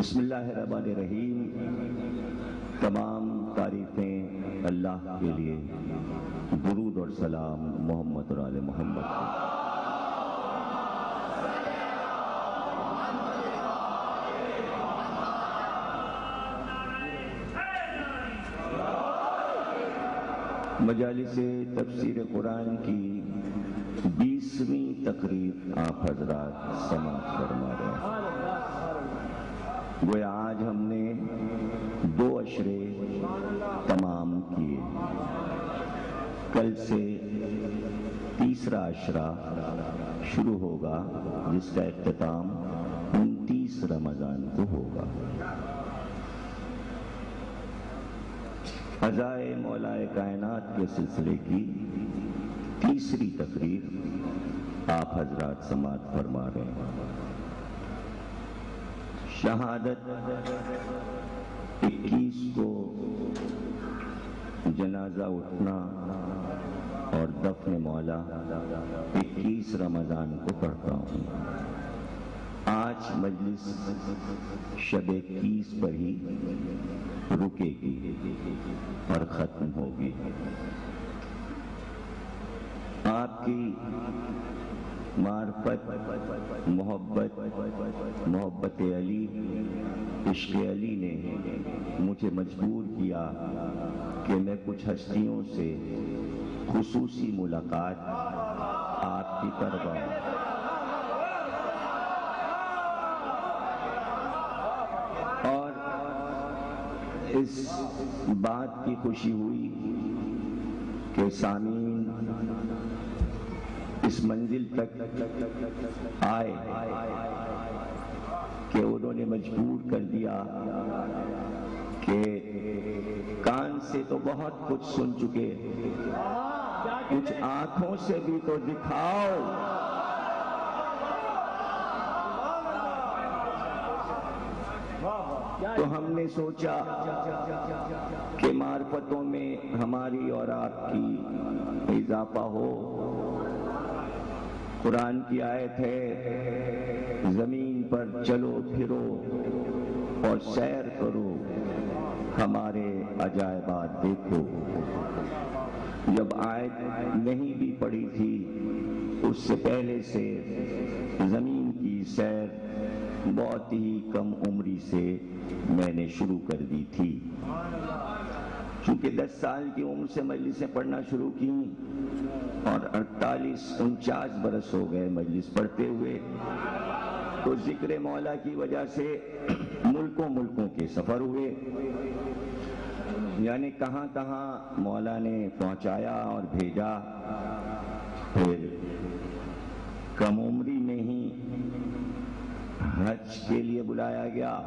بسم اللہ الرحمن الرحیم۔ تمام تعریفیں اللہ کے لیے، درود اور سلام محمد اور آل محمد کو۔ مجالس تفسیر قرآن کی 20ویں تقریب آپ حضرات سماعت فرما رہے ہیں۔ گویا آج ہم نے 2 عشرے تمام کیے، کل سے تیسرا عشرہ شروع ہوگا جس کا اختتام 29 رمضان کو ہوگا۔ عزائے مولائے کائنات کے سلسلے کی تیسری تقریر آپ حضرات سماعت فرما رہے ہیں۔ شہادت 21 کو جنازہ اٹھنا اور دفن مولا 21 رمضان کو پڑھتا ہوں۔ آج مجلس شب 21 پر ہی رکے گی اور ختم ہوگی۔ آپ کی معرفت، محبت علی، عشق علی نے مجھے مجبور کیا کہ میں کچھ ہستیوں سے خصوصی ملاقات آپ کی کرواؤں۔ اور اس بات کی خوشی ہوئی کہ سامعین اس منزل تک آئے کہ انہوں نے مجبور کر دیا کہ کان سے تو بہت کچھ سن چکے، کچھ آنکھوں سے بھی تو دکھاؤ۔ تو ہم نے سوچا کہ معرفتوں میں ہماری اور آپ کی اضافہ ہو۔ قرآن کی آیت ہے، زمین پر چلو پھرو اور سیر کرو، ہمارے عجائبات دیکھو۔ جب آیت نہیں بھی پڑھی تھی اس سے پہلے سے زمین کی سیر بہت ہی کم عمری سے میں نے شروع کر دی تھی۔ چونکہ 10 سال کی عمر سے مجلسیں پڑھنا شروع کی اور 48-49 برس ہو گئے مجلس پڑھتے ہوئے، تو ذکر مولا کی وجہ سے ملکوں کے سفر ہوئے، یعنی کہاں کہاں مولا نے پہنچایا اور بھیجا۔ پھر کم عمری میں ہی حج کے لیے بلایا گیا۔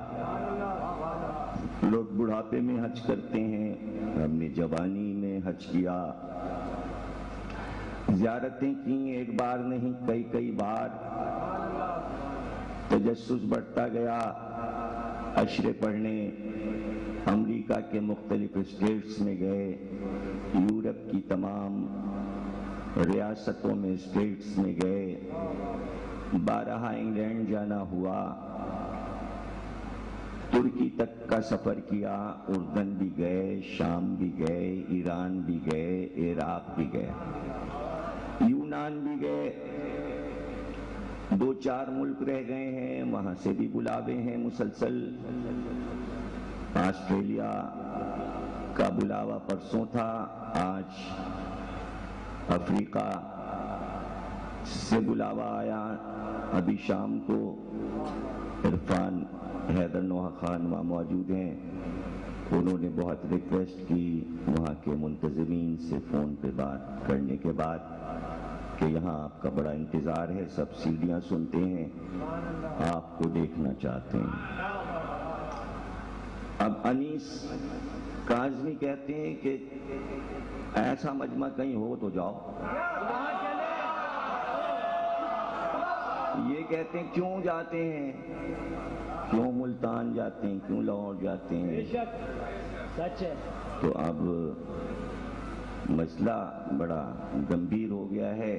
لوگ بڑھاپے میں حج کرتے ہیں، ہم نے جوانی میں حج کیا، زیارتیں کی، ایک بار نہیں کئی بار۔ تجسس بڑھتا گیا، عشرے پڑھنے امریکہ کے مختلف اسٹیٹس میں گئے، یورپ کی تمام ریاستوں میں اسٹیٹس میں گئے، 12 انگلینڈ جانا ہوا، ترکی تک کا سفر کیا، اردن بھی گئے، شام بھی گئے، ایران بھی گئے، عراق بھی گئے، یونان بھی گئے، 2-4 ملک رہ گئے ہیں، وہاں سے بھی بلاوے ہیں مسلسل۔ آسٹریلیا کا بلاوا پرسوں تھا، آج افریقہ سے بلاوا آیا، ابھی شام کو عرفان حیدر نوح خان وہاں موجود ہیں، انہوں نے بہت ریکویسٹ کی وہاں کے منتظمین سے فون پہ بات کرنے کے بعد کہ یہاں آپ کا بڑا انتظار ہے، سب سیڑھیاں سنتے ہیں، آپ کو دیکھنا چاہتے ہیں۔ اب انیس کاظمی کہتے ہیں کہ ایسا مجمع کہیں ہو تو جاؤ۔ یہ کہتے ہیں کیوں جاتے ہیں، کیوں ملتان جاتے ہیں، کیوں لاہور جاتے ہیں؟ سچ ہے۔ تو اب مسئلہ بڑا گمبھیر ہو گیا ہے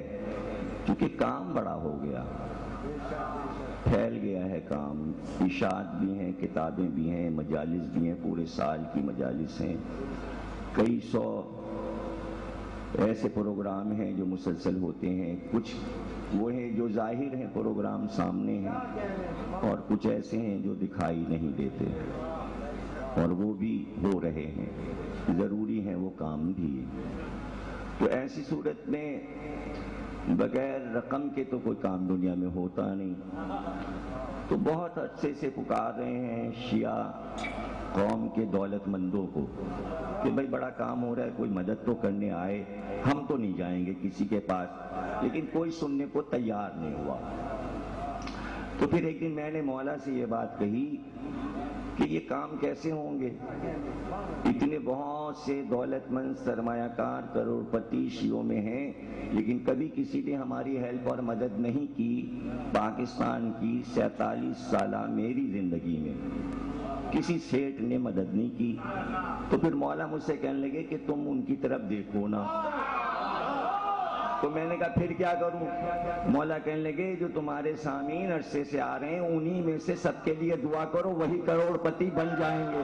کیونکہ کام بڑا ہو گیا۔ پھیل گیا ہے کام، اشاعت بھی ہیں، کتابیں بھی ہیں، مجالس بھی ہیں، پورے سال کی مجالس ہیں، کئی سو ایسے پروگرام ہیں جو مسلسل ہوتے ہیں، کچھ وہ ہیں جو ظاہر ہیں، پروگرام سامنے ہیں، اور کچھ ایسے ہیں جو دکھائی نہیں دیتے، اور وہ بھی ہو رہے ہیں، ضروری ہیں وہ کام بھی۔ تو ایسی صورت میں بغیر رقم کے تو کوئی کام دنیا میں ہوتا نہیں۔ تو بہت عرصے سے پکار رہے ہیں شیعہ قوم کے دولت مندوں کو کہ بھئی بڑا کام ہو رہا ہے، کوئی مدد تو کرنے آئے، ہم تو نہیں جائیں گے کسی کے پاس، لیکن کوئی سننے کو تیار نہیں ہوا۔ تو پھر ایک دن میں نے مولا سے یہ بات کہی کہ یہ کام کیسے ہوں گے؟ اتنے بہت سے دولت مند سرمایہ کار کروڑ پتی شیعوں میں ہیں، لیکن کبھی کسی نے ہماری ہیلپ اور مدد نہیں کی۔ پاکستان کی 47 سالہ میری زندگی میں کسی سیٹھ نے مدد نہیں کی۔ تو پھر مولا مجھ سے کہنے لگے کہ تم ان کی طرف دیکھو نا۔ تو میں نے کہا پھر کیا کروں؟ مولا کہنے لگے جو تمہارے سامعین عرصے سے آ رہے ہیں انہی میں سے سب کے لیے دعا کرو، وہی کروڑ پتی بن جائیں گے۔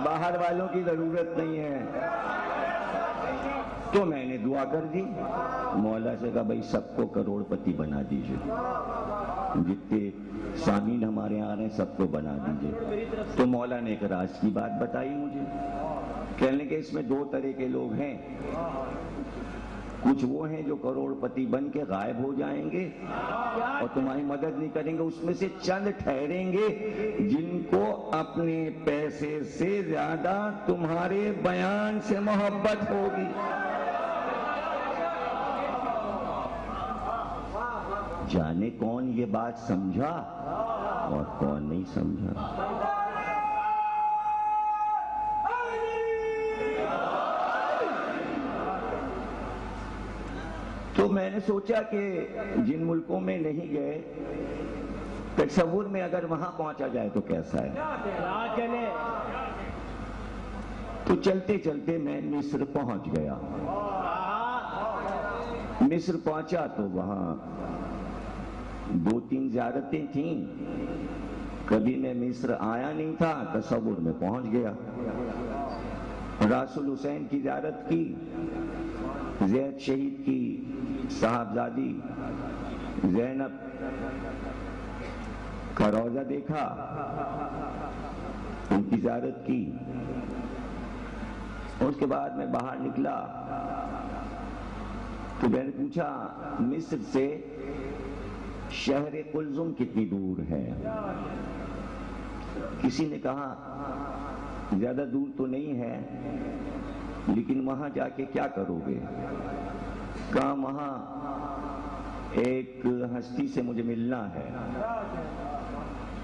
باہر والوں کی ضرورت نہیں ہے۔ تو میں نے دعا کر دی، مولا سے کہا بھائی سب کو کروڑ پتی بنا دیجئے، جتنے سامعین ہمارے آ رہے ہیں سب کو بنا دیجئے۔ تو مولا نے ایک راز کی بات بتائی مجھے، کہنے کہ اس میں دو طرح کے لوگ ہیں، کچھ وہ ہیں جو کروڑ پتی بن کے غائب ہو جائیں گے اور تمہاری مدد نہیں کریں گے، اس میں سے چند ٹھہریں گے جن کو اپنے پیسے سے زیادہ تمہارے بیان سے محبت ہوگی۔ جانے کون یہ بات سمجھا اور کون نہیں سمجھا۔ تو میں نے سوچا کہ جن ملکوں میں نہیں گئے، تصور میں اگر وہاں پہنچا جائے تو کیسا ہے۔ تو چلتے چلتے میں مصر پہنچ گیا۔ مصر پہنچا تو وہاں دو تین زیارتیں تھیں، کبھی میں مصر آیا نہیں تھا، تصور میں پہنچ گیا۔ راس الحسین کی زیارت کی، زید شہید کی صاحبزادی زینب کا روضہ دیکھا، ان کی زیارت کی، اور اس کے بعد میں باہر نکلا تو میں نے پوچھا مصر سے شہر قلزم کتنی دور ہے؟ کسی نے کہا زیادہ دور تو نہیں ہے، لیکن وہاں جا کے کیا کرو گے؟ کہا وہاں ایک ہستی سے مجھے ملنا ہے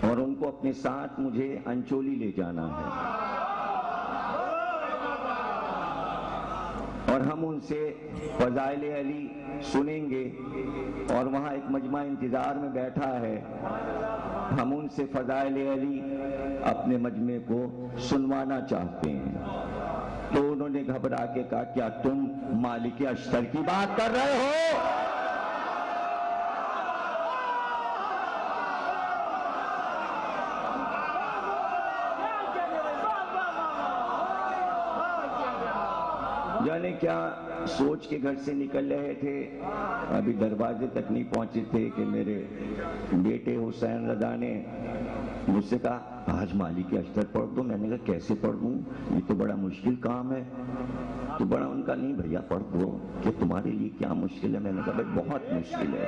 اور ان کو اپنے ساتھ مجھے انچولی لے جانا ہے، اور ہم ان سے فضائل علی سنیں گے، اور وہاں ایک مجمع انتظار میں بیٹھا ہے، ہم ان سے فضائل علی اپنے مجمع کو سنوانا چاہتے ہیں۔ تو انہوں نے گھبرا کے کہا کیا تم مالک اشتر کی بات کر رہے ہو؟ جانے کیا سوچ کے گھر سے نکل رہے تھے، ابھی دروازے تک نہیں پہنچے تھے کہ میرے بیٹے حسین رضا نے مجھ سے کہا آج مالک اشتر پڑھ دو۔ میں نے کہا کیسے پڑھ دوں، یہ تو بڑا مشکل کام ہے۔ تو بڑا ان کا نہیں بھیا پڑھ دو، کہ تمہارے لیے کیا مشکل ہے؟ میں نے کہا بھائی بہت مشکل ہے۔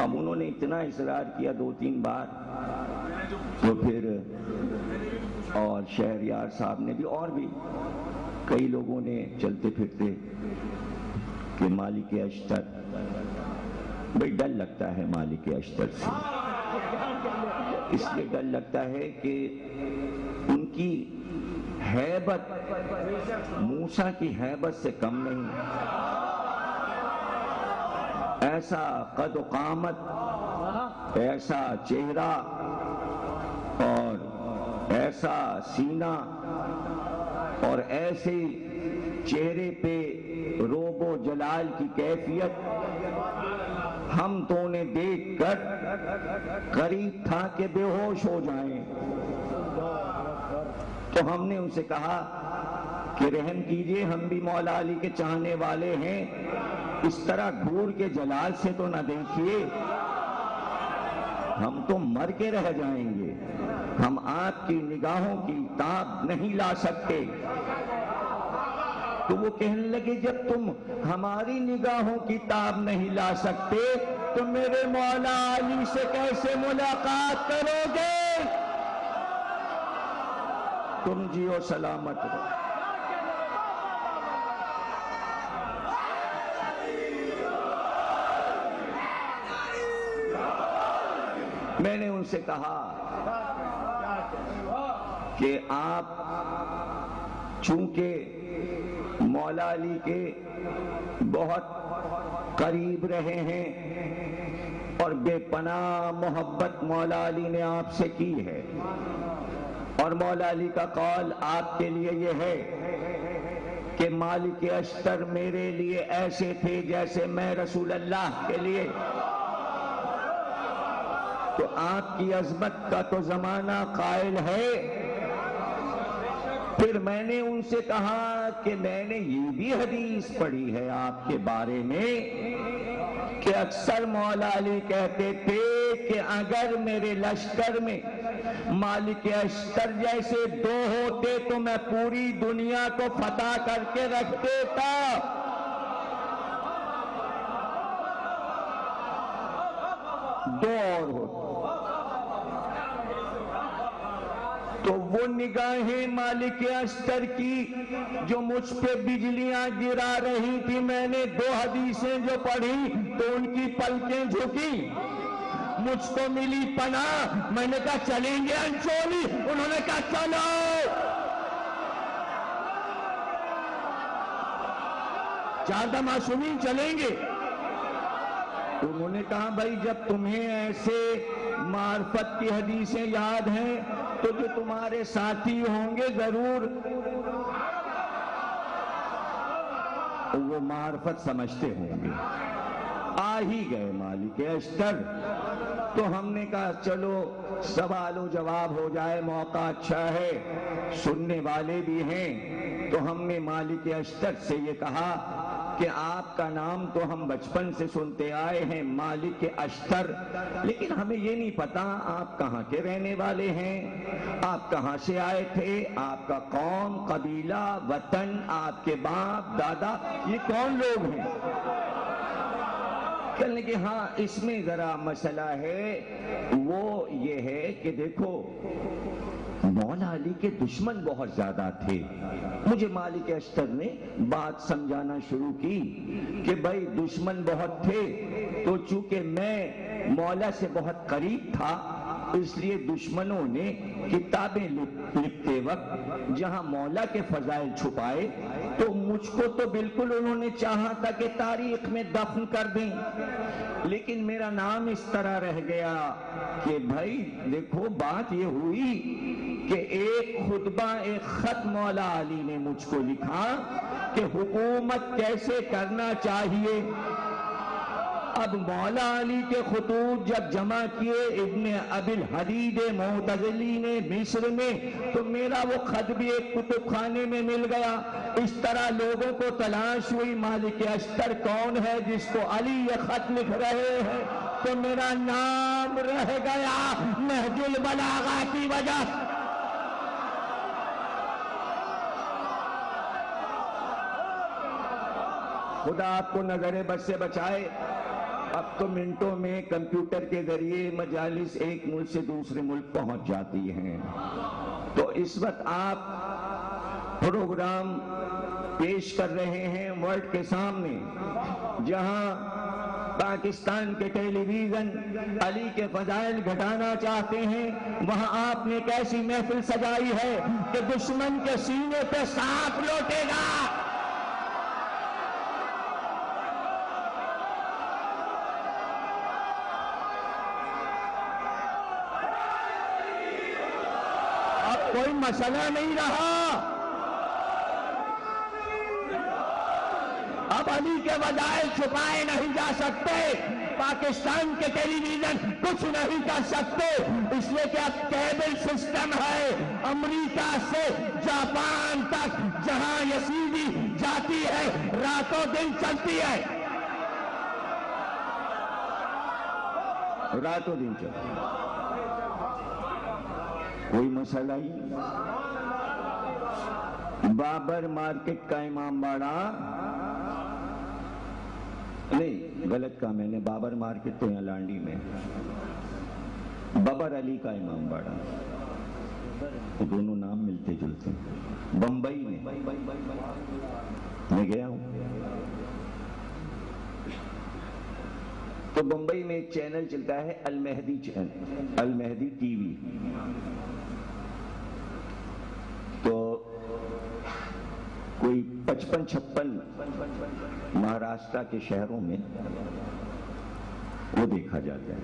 اب انہوں نے اتنا اصرار کیا دو تین بار، تو پھر اور شہریار صاحب نے بھی، اور بھی کئی لوگوں نے چلتے پھرتے کہ مالک اشتر، بھئی ڈر لگتا ہے مالک اشتر سے، اس لیے ڈر لگتا ہے کہ ان کی ہیبت موسیٰ کی ہیبت سے کم نہیں، ایسا قد و قامت، ایسا چہرہ اور ایسا سینہ اور ایسے چہرے پہ روب و و جلال کی کیفیت ہم تو انہیں دیکھ کر قریب تھا کہ بے ہوش ہو جائیں. تو ہم نے ان سے کہا کہ رحم کیجئے، ہم بھی مولا علی کے چاہنے والے ہیں، اس طرح گھور کے جلال سے تو نہ دیکھیے، ہم تو مر کے رہ جائیں گے، ہم آپ کی نگاہوں کی تاب نہیں لا سکتے. تو وہ کہنے لگے جب تم ہماری نگاہوں کی تاب نہیں لا سکتے تو میرے مولا علی سے کیسے ملاقات کرو گے؟ تم جیو سلامت رہو. میں نے ان سے کہا کہ آپ چونکہ مولا علی کے بہت قریب رہے ہیں اور بے پناہ محبت مولا علی نے آپ سے کی ہے، اور مولا علی کا قول آپ کے لیے یہ ہے کہ مالک اشتر میرے لیے ایسے تھے جیسے میں رسول اللہ کے لیے، تو آپ کی عظمت کا تو زمانہ قائل ہے. پھر میں نے ان سے کہا کہ میں نے یہ بھی حدیث پڑھی ہے آپ کے بارے میں کہ اکثر مولا علی کہتے تھے کہ اگر میرے لشکر میں مالک اشتر جیسے دو ہوتے تو میں پوری دنیا کو فتح کر کے رکھ دیتا. دو اور ہوتے تو وہ نگاہیں مالک اشتر کی جو مجھ پہ بجلیاں گرا رہی تھی، میں نے دو حدیثیں جو پڑھی تو ان کی پلکیں جھکی، مجھ کو ملی پناہ. میں نے کہا چلیں گے انچولی؟ انہوں نے کہا چلو. چادہ معصومین چلیں گے. انہوں نے کہا بھائی جب تمہیں ایسے معرفت کی حدیثیں یاد ہیں تو جو تمہارے ساتھی ہوں گے ضرور وہ معرفت سمجھتے ہوں گے. آ ہی گئے مالک اشتر. تو ہم نے کہا چلو سوال و جواب ہو جائے، موقع اچھا ہے، سننے والے بھی ہیں. تو ہم نے مالک اشتر سے یہ کہا کہ آپ کا نام تو ہم بچپن سے سنتے آئے ہیں مالک اشتر، لیکن ہمیں یہ نہیں پتا آپ کہاں کے رہنے والے ہیں، آپ کہاں سے آئے تھے، آپ کا قوم، قبیلہ، وطن، آپ کے باپ دادا، یہ کون لوگ ہیں؟ کہنے کہ ہاں اس میں ذرا مسئلہ ہے، وہ یہ ہے کہ دیکھو مولا علی کے دشمن بہت زیادہ تھے. مجھے مالک اشتر نے بات سمجھانا شروع کی کہ بھائی دشمن بہت تھے، تو چونکہ میں مولا سے بہت قریب تھا اس لیے دشمنوں نے کتابیں لکھتے وقت جہاں مولا کے فضائل چھپائے تو مجھ کو تو بالکل انہوں نے چاہا تھا کہ تاریخ میں دفن کر دیں، لیکن میرا نام اس طرح رہ گیا کہ بھائی دیکھو بات یہ ہوئی کہ ایک خطبہ، ایک خط مولا علی نے مجھ کو لکھا کہ حکومت کیسے کرنا چاہیے. اب مولا علی کے خطوط جب جمع کیے ابن ابی الحدید معتزلی نے مصر میں، تو میرا وہ خط بھی ایک کتب خانے میں مل گیا. اس طرح لوگوں کو تلاش ہوئی مالک اشتر کون ہے جس کو علی یہ خط لکھ رہے ہیں، تو میرا نام رہ گیا نہج البلاغہ کی وجہ. خدا آپ کو نظر بد سے بچائے. اب تو منٹوں میں کمپیوٹر کے ذریعے مجالس ایک ملک سے دوسرے ملک پہنچ جاتی ہیں. تو اس وقت آپ پروگرام پیش کر رہے ہیں ورلڈ کے سامنے، جہاں پاکستان کے ٹیلی ویژن علی کے فضائل گھٹانا چاہتے ہیں، وہاں آپ نے ایک ایسی محفل سجائی ہے کہ دشمن کے سینے پہ سانپ لوٹے گا. کوئی مسئلہ نہیں رہا. اب علی کے وظائف چھپائے نہیں جا سکتے، پاکستان کے ٹیلی ویژن کچھ نہیں کر سکتے، اس لیے کہ اب کیبل سسٹم ہے، امریکہ سے جاپان تک جہاں یسیدی جاتی ہے راتوں دن چلتی ہے، راتوں دن چلتی ہے، کوئی مسئلہ ہی نہیں۔ بابر مارکیٹ کا امام باڑہ نہیں، غلط کہا میں نے، بابر مارکیٹ تو یہاں لانڈی میں، بابر علی کا امام باڑہ، دونوں نام ملتے جلتے، بمبئی میں گیا ہوں، تو بمبئی میں ایک چینل چلتا ہے المہدی چینل، المہدی ٹی وی، تو کوئی 55-56 مہاراشٹرا کے شہروں میں وہ دیکھا جاتا ہے۔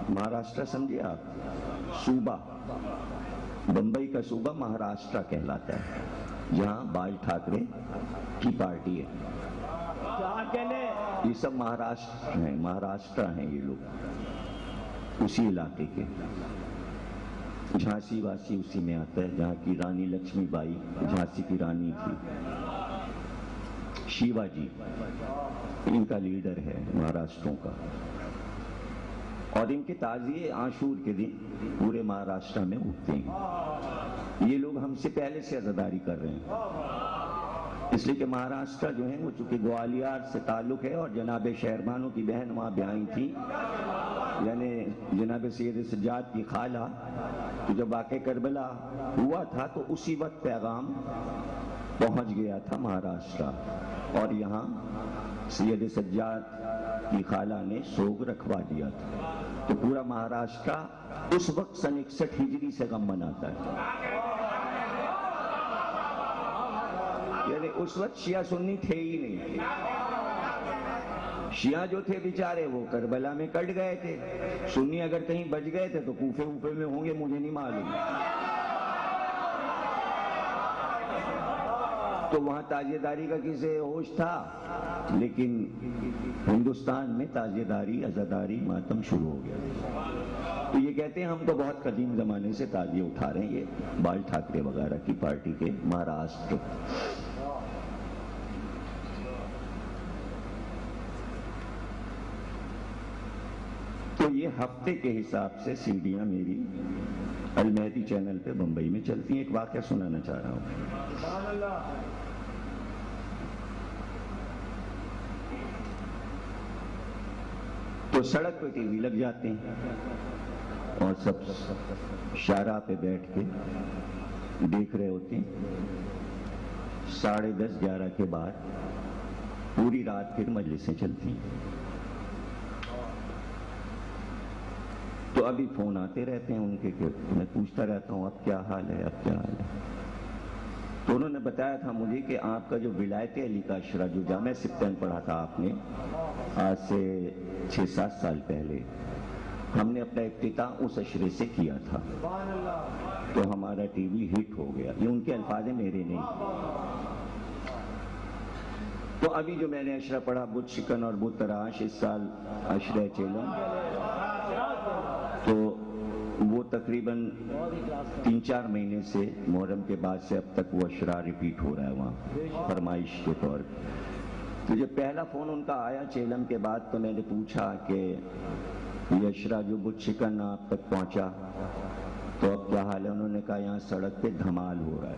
مہاراشٹرا سمجھے آپ، صوبہ، بمبئی کا صوبہ مہاراشٹرا کہلاتا ہے، جہاں باج ٹھاکرے کی پارٹی ہے، یہ سب مہاراشٹرا ہیں یہ لوگ، اسی علاقے کے، جھانسی واسی اسی میں آتا ہے، جہاں کی رانی لکشمی بائی جھانسی کی رانی تھی، شیوا جی ان کا لیڈر ہے مہاراشٹروں کا، اور ان کے تعزیے عاشور کے دن پورے مہاراشٹرا میں اٹھتے ہیں۔ یہ لوگ ہم سے پہلے سے عزاداری کر رہے ہیں، اس لیے کہ مہاراشٹرا جو ہے وہ چونکہ گوالیار سے تعلق ہے، اور جناب شہربانو کی بہن وہاں بیائی تھی، یعنی جناب سید سجاد کی خالہ، تو جب واقع کربلا ہوا تھا تو اسی وقت پیغام پہنچ گیا تھا مہاراشٹرا، اور یہاں سید سجاد کی خالہ نے سوگ رکھوا دیا تھا، تو پورا مہاراشٹرا اس وقت سن 61 ہجری سے غم مناتا ہے، یعنی اس وقت شیعہ سنی تھے ہی نہیں، شیعہ جو تھے بیچارے وہ کربلا میں کٹ گئے تھے، سنی اگر کہیں بچ گئے تھے تو کوفے اوفے میں ہوں گے، مجھے نہیں معلوم، تو وہاں تازیہ داری کا کسے ہوش تھا، لیکن ہندوستان میں تازیہ داری، عزاداری، ماتم شروع ہو گیا، تو یہ کہتے ہیں ہم تو بہت قدیم زمانے سے تازیہ اٹھا رہے ہیں، یہ باج ٹھاکرے وغیرہ کی پارٹی کے مہاراشٹر۔ تو یہ ہفتے کے حساب سے سیڈیاں میری المہدی چینل پہ بمبئی میں چلتی ہیں۔ ایک واقعہ سنانا چاہ رہا ہوں۔ تو سڑک پہ ٹی وی لگ جاتے ہیں اور سب شارع پہ بیٹھ کے دیکھ رہے ہوتے ہیں، 10:30 11 کے بعد پوری رات پھر مجلسیں چلتی ہیں، تو ابھی فون آتے رہتے ہیں ان کے، کہ میں پوچھتا رہتا ہوں اب کیا حال ہے، اب کیا حال ہے، تو انہوں نے بتایا تھا مجھے کہ آپ کا جو ولایت علی کا اشرہ جو جامع سبطین پڑھا تھا آپ نے آج سے 6-7 سال پہلے، ہم نے اپنا افتتاح اس اشرے سے کیا تھا، تو ہمارا ٹی وی ہٹ ہو گیا، یہ ان کے الفاظ ہیں، میرے نہیں۔ تو ابھی جو میں نے اشرہ پڑھا بت شکن اور بت تراش، اس سال اشرہ چیلم، تو وہ تقریباً 3-4 مہینے سے محرم کے بعد سے اب تک وہ اشرہ ریپیٹ ہو رہا ہے وہاں فرمائش کے طور پر۔ تو جب پہلا فون ان کا آیا چیلم کے بعد تو میں نے پوچھا کہ یہ اشرہ جو بت شکن آپ تک پہنچا تو اب کیا حال ہے؟ انہوں نے کہا یہاں سڑک پہ دھمال ہو رہا ہے،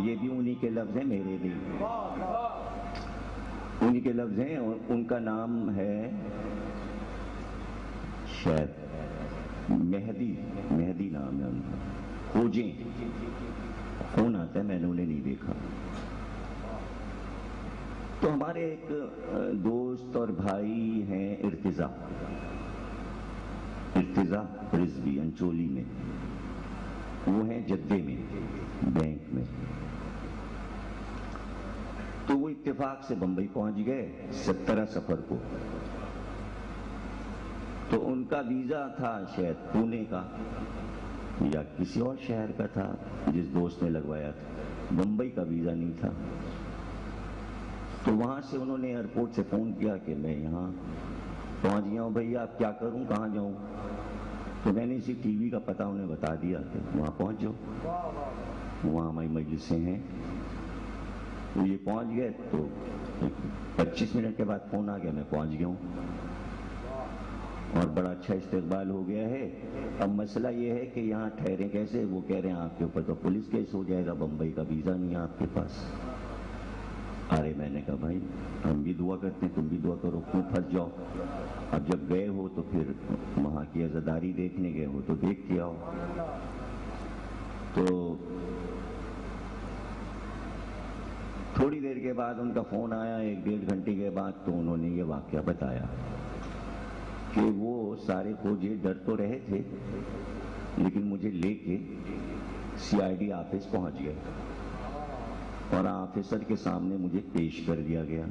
یہ بھی انہی کے لفظ ہیں، میرے بھی انہی کے لفظ ہیں، ان کا نام ہے شاید مہدی نام ہے ان کا، کھوجیں، فون آتا ہے، میں نے انہیں نہیں دیکھا۔ تو ہمارے ایک دوست اور بھائی ہیں ارتضیٰ رضوی انچولی میں، وہ ہیں جدے میں بینک میں، تو وہ اتفاق سے بمبئی پہنچ گئے 17 سفر کو، تو ان کا ویزا تھا شاید پونے کا یا کسی اور شہر کا تھا جس دوست نے لگوایا تھا، بمبئی کا ویزا نہیں تھا، تو وہاں سے انہوں نے ایئرپورٹ سے فون کیا کہ میں یہاں پہنچ گیا ہوں بھائی، آپ کیا کروں، کہاں جاؤں؟ تو میں نے اسی ٹی وی کا پتہ انہیں بتا دیا کہ وہاں پہنچ جاؤ، وہاں ہماری مجلسیں ہیں۔ تو یہ پہنچ گئے تو 25 منٹ کے بعد فون آ گیا، میں پہنچ گیا ہوں اور بڑا اچھا استقبال ہو گیا ہے۔ اب مسئلہ یہ ہے کہ یہاں ٹھہریں کیسے؟ وہ کہہ رہے ہیں آپ کے اوپر تو پولیس کیس ہو جائے گا، بمبئی کا ویزا نہیں ہے آپ کے پاس۔ ارے میں نے کہا بھائی ہم بھی دعا کرتے ہیں، تم بھی دعا کرو، کیوں پھنس جاؤ؟ اب جب گئے ہو تو پھر وہاں کی عزاداری دیکھنے گئے ہو تو دیکھ کے آؤ۔ تو تھوڑی دیر کے بعد ان کا فون آیا، 1-1.5 گھنٹے کے بعد، تو انہوں نے یہ واقعہ بتایا کہ وہ سارے فوجی ڈر تو رہے تھے لیکن مجھے لے کے CID آفس پہنچ گئے اور آفیسر کے سامنے مجھے پیش کر دیا گیا۔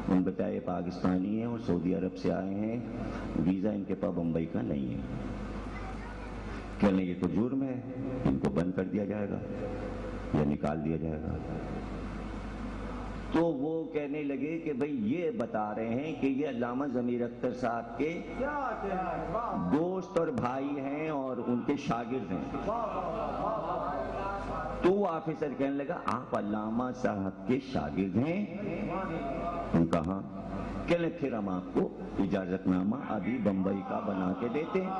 ان بتایا یہ پاکستانی ہیں اور سعودی عرب سے آئے ہیں، ویزا ان کے پاس بمبئی کا نہیں ہے۔ کہنے یہ تو جرم ہے، ان کو بند کر دیا جائے گا یا نکال دیا جائے گا۔ تو وہ کہنے لگے کہ بھئی یہ بتا رہے ہیں کہ یہ علامہ ضمیر اختر صاحب کے دوست اور بھائی ہیں اور ان کے شاگرد ہیں۔ تو وہ آفیسر کہنے لگا آپ علامہ صاحب کے شاگرد ہیں؟ ان کا ہاں۔ کہنے پھر ہم آپ کو اجازت نامہ ابھی بمبئی کا بنا کے دیتے ہیں۔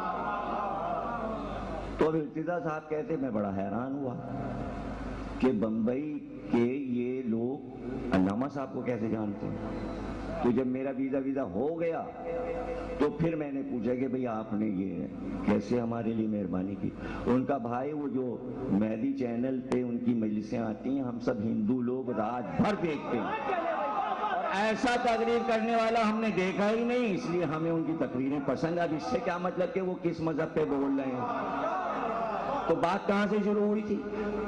تو اب ارتضیٰ صاحب کہتے میں بڑا حیران ہوا کہ بمبئی کہ یہ لوگ علامہ صاحب کو کیسے جانتے ہیں؟ تو جب میرا ویزا ہو گیا تو پھر میں نے پوچھا کہ بھئی آپ نے یہ کیسے ہمارے لیے مہربانی کی؟ ان کا بھائی وہ جو مہدی چینل پہ ان کی مجلسیں آتی ہیں، ہم سب ہندو لوگ رات بھر دیکھتے ہیں اور ایسا تقریر کرنے والا ہم نے دیکھا ہی نہیں، اس لیے ہمیں ان کی تقریریں پسند۔ اب اس سے کیا مطلب کہ وہ کس مذہب پہ بول رہے ہیں؟ تو بات کہاں سے شروع ہوئی تھی؟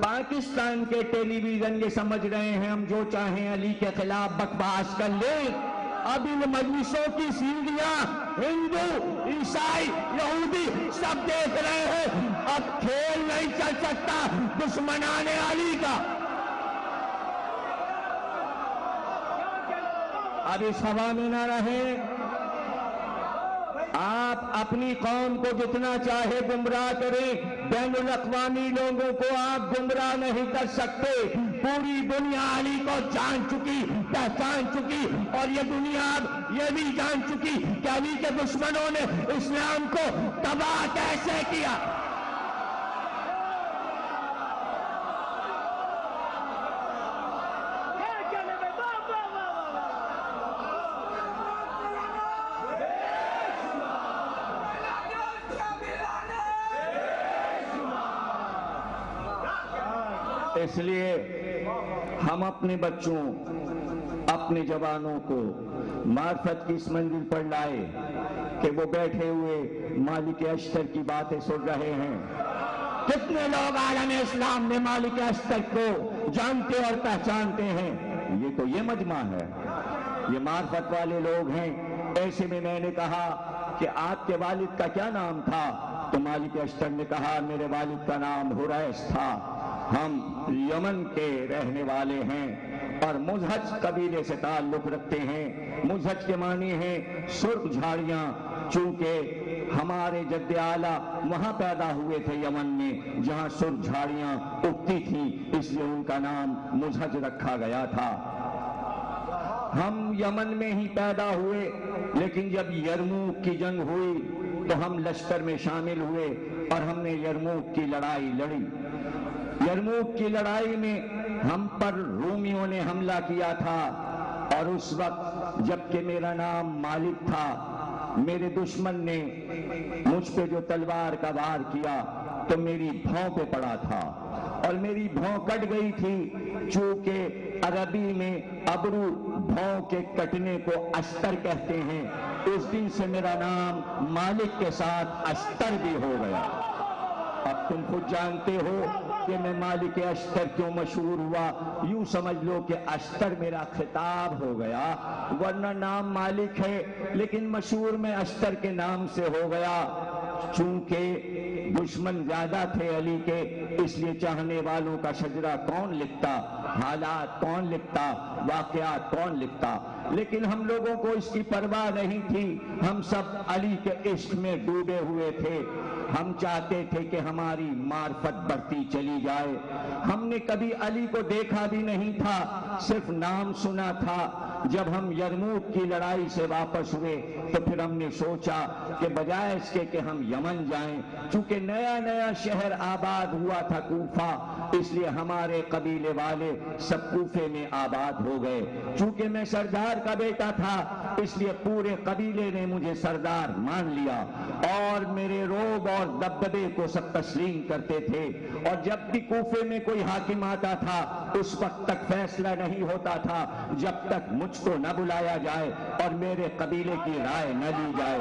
پاکستان کے ٹیلی ویژن یہ سمجھ رہے ہیں ہم جو چاہیں علی کے خلاف بکواس کر لیں۔ اب ان مجلسوں کی سیڑھیاں ہندو، عیسائی، یہودی سب دیکھ رہے ہیں، اب کھیل نہیں چل سکتا دشمنان علی کا۔ اب اس ہوا میں نہ رہیں۔ آپ اپنی قوم کو جتنا چاہے گمراہ کریں، بین الاقوامی لوگوں کو آپ گمراہ نہیں کر سکتے۔ پوری دنیا علی کو جان چکی، پہچان چکی، اور یہ دنیا اب یہ بھی جان چکی کہ علی کے دشمنوں نے اسلام کو تباہ کیسے کیا۔ اس لیے ہم اپنے بچوں، اپنے جوانوں کو معرفت کی اس منزل پر لائے کہ وہ بیٹھے ہوئے مالک اشتر کی باتیں سن رہے ہیں۔ کتنے لوگ عالم اسلام میں مالک اشتر کو جانتے اور پہچانتے ہیں؟ یہ تو یہ مجمع ہے، یہ معرفت والے لوگ ہیں۔ ایسے میں نے کہا کہ آپ کے والد کا کیا نام تھا؟ تو مالک اشتر نے کہا میرے والد کا نام حریث تھا، ہم یمن کے رہنے والے ہیں اور مزہج قبیلے سے تعلق رکھتے ہیں۔ مزہج کے معنی ہیں سرخ جھاڑیاں، چونکہ ہمارے جد اعلیٰ وہاں پیدا ہوئے تھے یمن میں جہاں سرخ جھاڑیاں اگتی تھیں، اس لیے ان کا نام مزہج رکھا گیا تھا۔ ہم یمن میں ہی پیدا ہوئے، لیکن جب یرموک کی جنگ ہوئی تو ہم لشکر میں شامل ہوئے اور ہم نے یرموک کی لڑائی لڑی۔ یرموک کی لڑائی میں ہم پر رومیوں نے حملہ کیا تھا، اور اس وقت جبکہ میرا نام مالک تھا، میرے دشمن نے مجھ پہ جو تلوار کا وار کیا تو میری بھاؤں پہ پڑا تھا اور میری بھاؤں کٹ گئی تھی، چونکہ عربی میں ابرو بھاؤں کے کٹنے کو اشتر کہتے ہیں۔ اس دن سے میرا نام مالک کے ساتھ اشتر بھی ہو گیا۔ اب تم خود جانتے ہو کہ میں مالک اشتر کیوں مشہور ہوا؟ یوں سمجھ لو کہ اشتر میرا خطاب ہو گیا، ورنہ نام مالک ہے لیکن مشہور میں اشتر کے نام سے ہو گیا۔ چونکہ دشمن زیادہ تھے علی کے، اس لیے چاہنے والوں کا شجرہ کون لکھتا، حالات کون لکھتا، واقعات کون لکھتا؟ لیکن ہم لوگوں کو اس کی پرواہ نہیں تھی، ہم سب علی کے عشق میں ڈوبے ہوئے تھے۔ ہم چاہتے تھے کہ ہماری معرفت بڑھتی چلی جائے۔ ہم نے کبھی علی کو دیکھا بھی نہیں تھا، صرف نام سنا تھا۔ جب ہم یرموک کی لڑائی سے واپس ہوئے تو پھر ہم نے سوچا کہ بجائے اس کے کہ ہم یمن جائیں، چونکہ نیا نیا شہر آباد ہوا تھا کوفہ، اس لیے ہمارے قبیلے والے سب کوفے میں آباد ہو گئے۔ چونکہ میں سردار کا بیٹا تھا اس لیے پورے قبیلے نے مجھے سردار مان لیا اور میرے روب اور دبدبے کو سب تسلیم کرتے تھے۔ اور جب بھی کوفے میں کوئی حاکم آتا تھا اس وقت تک فیصلہ نہیں ہوتا تھا جب تک مجھ کو نہ بلایا جائے اور میرے قبیلے کی رائے نہ لی جائے۔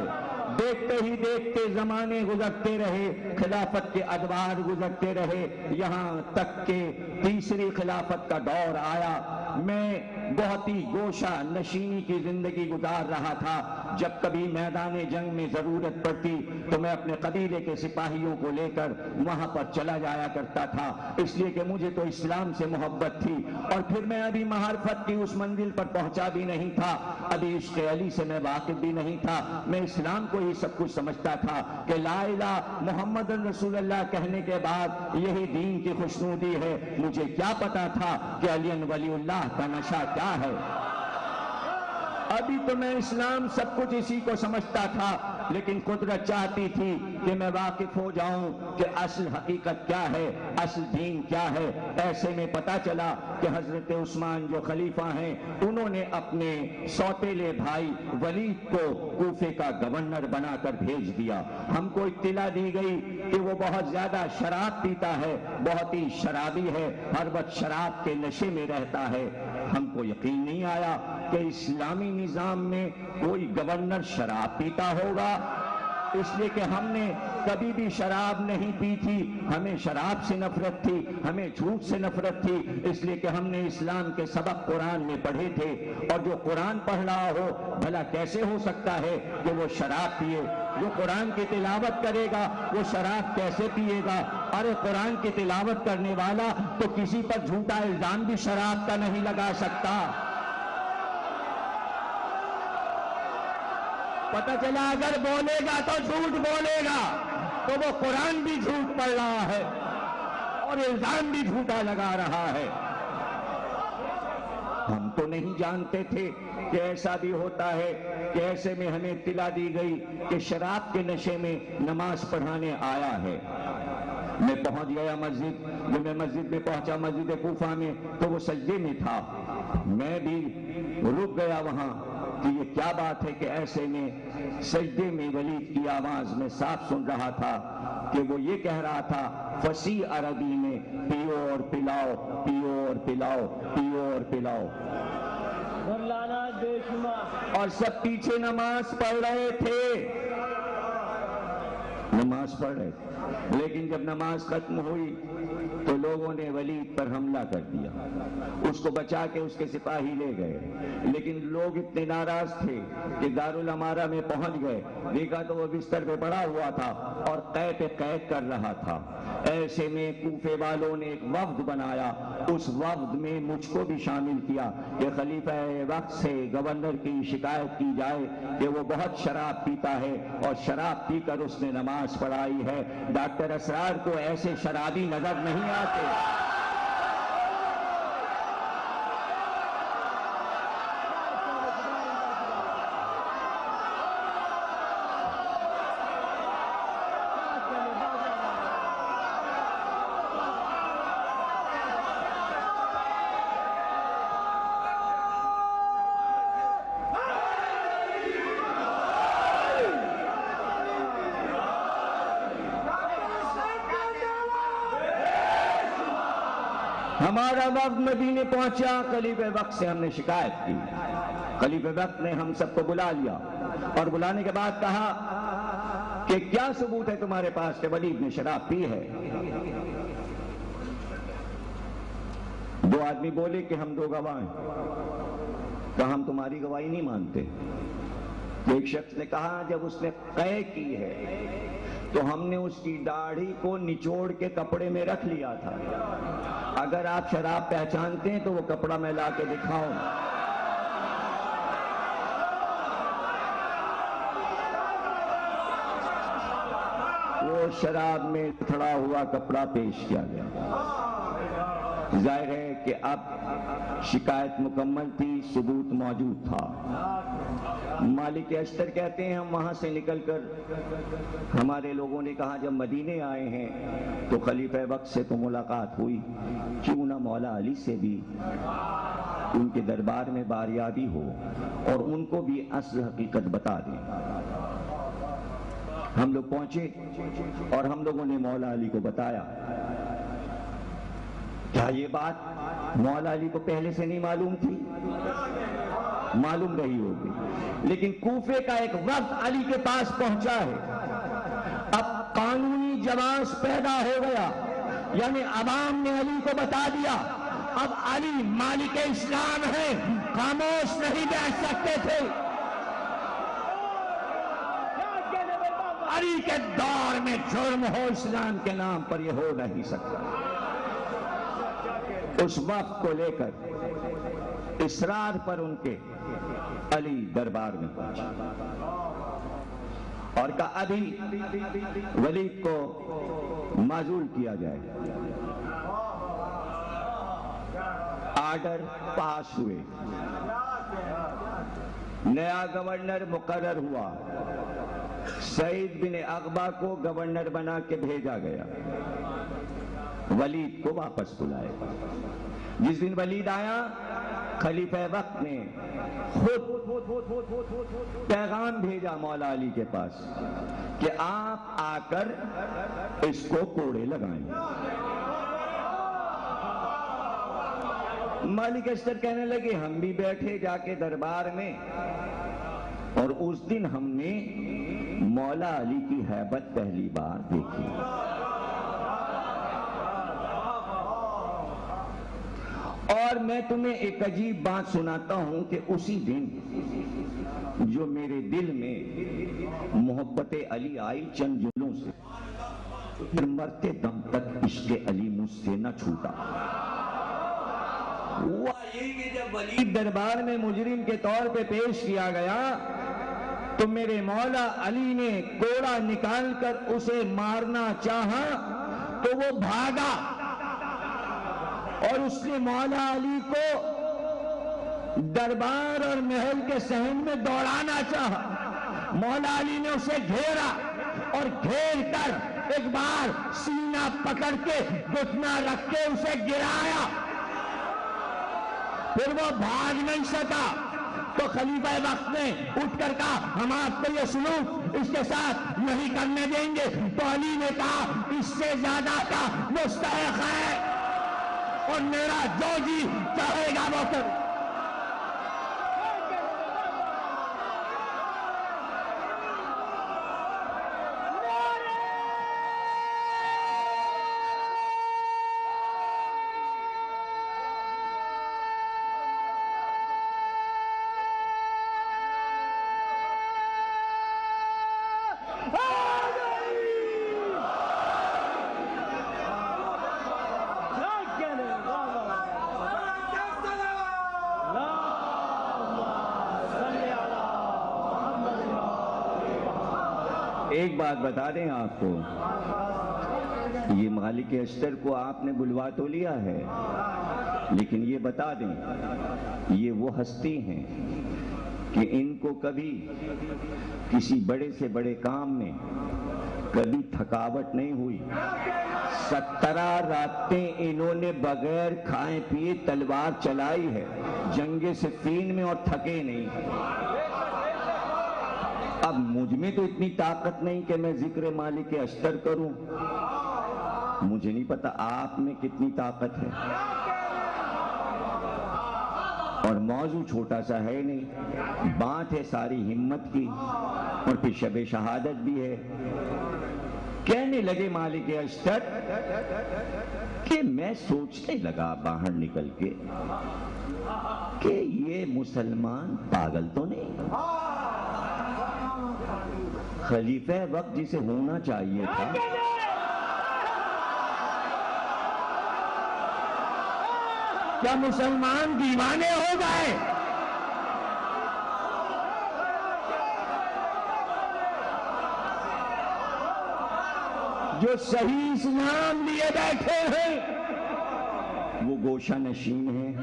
دیکھتے ہی دیکھتے زمانے گزرتے رہے، خلافت کے ادوار گزرتے رہے، یہاں تک کہ تیسری خلافت کا دور آیا۔ میں بہت ہی گوشہ نشینی کی زندگی گزار رہا تھا۔ جب کبھی میدان جنگ میں ضرورت پڑتی تو میں اپنے قبیلے کے سپاہیوں کو لے کر وہاں پر چلا جایا کرتا تھا، اس لیے کہ مجھے تو اسلام سے محبت تھی۔ اور پھر میں ابھی معرفت کی اس منزل پر پہنچا بھی نہیں تھا، ابھی عشق علی سے میں واقف بھی نہیں تھا۔ میں اسلام کو ہی سب کچھ سمجھتا تھا کہ لا الہ محمد رسول اللہ کہنے کے بعد یہی دین کی خوشنودی ہے۔ مجھے کیا پتا تھا کہ علی ولی اللہ کا نشہ کیا ہے؟ ابھی تو میں اسلام سب کچھ اسی کو سمجھتا تھا، لیکن قدرت چاہتی تھی کہ میں واقف ہو جاؤں کہ اصل حقیقت کیا ہے، اصل دین کیا ہے۔ ایسے میں پتا چلا کہ حضرت عثمان جو خلیفہ ہیں انہوں نے اپنے سوتیلے بھائی ولید کو کوفے کا گورنر بنا کر بھیج دیا۔ ہم کو اطلاع دی گئی کہ وہ بہت زیادہ شراب پیتا ہے، بہت ہی شرابی ہے، ہر وقت شراب کے نشے میں رہتا ہے۔ ہم کو یقین نہیں آیا کہ اسلامی نظام میں کوئی گورنر شراب پیتا ہوگا، اس لیے کہ ہم نے کبھی بھی شراب نہیں پی تھی، ہمیں شراب سے نفرت تھی، ہمیں جھوٹ سے نفرت تھی، اس لیے کہ ہم نے اسلام کے سبق قرآن میں پڑھے تھے۔ اور جو قرآن پڑھ رہا ہو بھلا کیسے ہو سکتا ہے کہ وہ شراب پیے؟ جو قرآن کی تلاوت کرے گا وہ شراب کیسے پیے گا؟ ارے قرآن کی تلاوت کرنے والا تو کسی پر جھوٹا الزام بھی شراب کا نہیں لگا سکتا۔ پتہ چلا اگر بولے گا تو جھوٹ بولے گا تو وہ قرآن بھی جھوٹ پڑھ رہا ہے اور الزام بھی جھوٹا لگا رہا ہے۔ ہم تو نہیں جانتے تھے کہ ایسا بھی ہوتا ہے کہ ایسے میں ہمیں اطلاع دی گئی کہ شراب کے نشے میں نماز پڑھانے آیا ہے۔ میں پہنچ گیا مسجد، جب میں مسجد میں پہنچا مسجد کوفہ میں تو وہ سجدے میں تھا۔ میں بھی رک گیا وہاں کہ یہ کیا بات ہے کہ ایسے میں سجدے میں ولید کی آواز میں صاف سن رہا تھا کہ وہ یہ کہہ رہا تھا فصیح عربی میں، پیو اور پلاؤ، پیو اور پلاؤ، پیو اور پلاؤ۔ اور سب پیچھے نماز پڑھ رہے تھے، نماز پڑھ رہے تھے، لیکن جب نماز ختم ہوئی تو لوگوں نے ولید پر حملہ کر دیا، اس کو بچا کے اس کے سپاہی لے گئے۔ لیکن لوگ اتنے ناراض تھے کہ دارالامارہ میں پہنچ گئے، دیکھا تو وہ بستر پہ پڑا ہوا تھا اور قے پہ قید کر رہا تھا۔ ایسے میں کوفے والوں نے ایک وفد بنایا، اس وفد میں مجھ کو بھی شامل کیا کہ خلیفہ وقت سے گورنر کی شکایت کی جائے کہ وہ بہت شراب پیتا ہے اور شراب پی کر اس نے نماز پڑھائی ہے۔ ڈاکٹر اسرار کو ایسے شرابی نظر نہیں آتے۔ ہمارا وفد مدینے پہنچا، خلیفہ وقت سے ہم نے شکایت کی۔ خلیفہ وقت نے ہم سب کو بلا لیا اور بلانے کے بعد کہا کہ کیا ثبوت ہے تمہارے پاس کہ ولید نے شراب پی ہے؟ دو آدمی بولے کہ ہم دو گواہ ہیں، تو ہم تمہاری گواہی نہیں مانتے۔ ایک شخص نے کہا جب اس نے قے کی ہے تو ہم نے اس کی داڑھی کو نچوڑ کے کپڑے میں رکھ لیا تھا، اگر آپ شراب پہچانتے ہیں تو وہ کپڑا میں لا کے دکھاؤں۔ وہ شراب میں تھڑا ہوا کپڑا پیش کیا گیا۔ ظاہر ہے کہ اب شکایت مکمل تھی، ثبوت موجود تھا۔ مالک اشتر کہتے ہیں ہم وہاں سے نکل کر ہمارے لوگوں نے کہا جب مدینے آئے ہیں تو خلیفہ وقت سے تو ملاقات ہوئی، کیوں نہ مولا علی سے بھی ان کے دربار میں باریابی ہو اور ان کو بھی اصل حقیقت بتا دیں۔ ہم لوگ پہنچے اور ہم لوگوں نے مولا علی کو بتایا۔ کیا یہ بات مولا علی کو پہلے سے نہیں معلوم تھی؟ معلوم رہی ہوگی، لیکن کوفے کا ایک وفد علی کے پاس پہنچا ہے۔ اب قانونی جواز پیدا ہو گیا، یعنی عوام نے علی کو بتا دیا اب علی مالک اسلام ہے، خاموش نہیں بیٹھ سکتے تھے۔ علی کے دور میں جرم ہو اسلام کے نام پر یہ ہو نہیں سکتا۔ اس وقت کو لے کر اصرار پر ان کے علی دربار میں پہنچا اور کہا ابھی ولید کو معزول کیا جائے۔ آرڈر پاس ہوئے، نیا گورنر مقرر ہوا، سعید بن عقبہ کو گورنر بنا کے بھیجا گیا، ولید کو واپس بلائے۔ جس دن ولید آیا خلیفہ وقت نے خود پیغام بھیجا مولا علی کے پاس کہ آپ آ کر اس کو کوڑے لگائیں۔ مالک اشتر کہنے لگے ہم بھی بیٹھے جا کے دربار میں، اور اس دن ہم نے مولا علی کی ہیبت پہلی بار دیکھی۔ اور میں تمہیں ایک عجیب بات سناتا ہوں کہ اسی دن جو میرے دل میں محبت علی آئی چند جملوں سے، پھر مرتے دم تک عشق علی مجھ سے نہ چھوٹا۔ ہوا یہ کہ جب ولید دربار میں مجرم کے طور پہ پیش کیا گیا تو میرے مولا علی نے کوڑا نکال کر اسے مارنا چاہا تو وہ بھاگا، اور اس نے مولا علی کو دربار اور محل کے صحن میں دوڑانا چاہا۔ مولا علی نے اسے گھیرا اور گھیر کر ایک بار سینہ پکڑ کے گھٹنا رکھ کے اسے گرایا، پھر وہ بھاگ نہیں سکا تو خلیفہ وقت نے اٹھ کر کہا ہم آپ کو یہ سلوک اس کے ساتھ نہیں کرنے دیں گے، تو علی نے کہا اس سے زیادہ کا مستحق ہے اور میرا جو جی چاہے گا وہ کر۔ ایک بات بتا دیں آپ کو، یہ مالک اشتر کو آپ نے بلوا تو لیا ہے، لیکن یہ بتا دیں یہ وہ ہستی ہیں کہ ان کو کبھی کسی بڑے سے بڑے کام میں کبھی تھکاوٹ نہیں ہوئی۔ 17 راتیں انہوں نے بغیر کھائے پیے تلوار چلائی ہے جنگ صفین میں اور تھکے نہیں۔ اب مجھ میں تو اتنی طاقت نہیں کہ میں ذکر مالک اشتر کروں، مجھے نہیں پتا آپ میں کتنی طاقت ہے، اور موضوع چھوٹا سا ہے نہیں، بات ہے ساری ہمت کی، اور پھر شب شہادت بھی ہے۔ کہنے لگے مالک اشتر کہ میں سوچنے لگا باہر نکل کے کہ یہ مسلمان پاگل تو نہیں، خلیفہ وقت جسے ہونا چاہیے تھا کیا مسلمان دیوانے ہو گئے؟ جو صحیح اسلام لیے بیٹھے ہیں وہ گوشہ نشین ہیں۔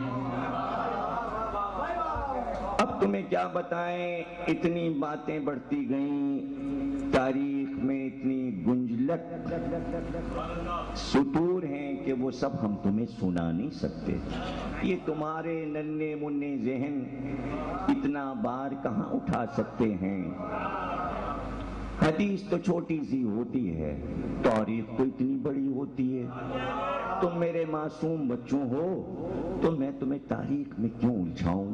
اب تمہیں کیا بتائیں، اتنی باتیں بڑھتی گئیں، تاریخ میں اتنی گنجلک سطور ہیں کہ وہ سب ہم تمہیں سنا نہیں سکتے۔ یہ تمہارے ننھے منھے ذہن اتنا بار کہاں اٹھا سکتے ہیں؟ حدیث تو چھوٹی سی ہوتی ہے، تاریخ تو اتنی بڑی ہوتی ہے۔ تم میرے معصوم بچوں ہو تو میں تمہیں تاریخ میں کیوں الجھاؤں؟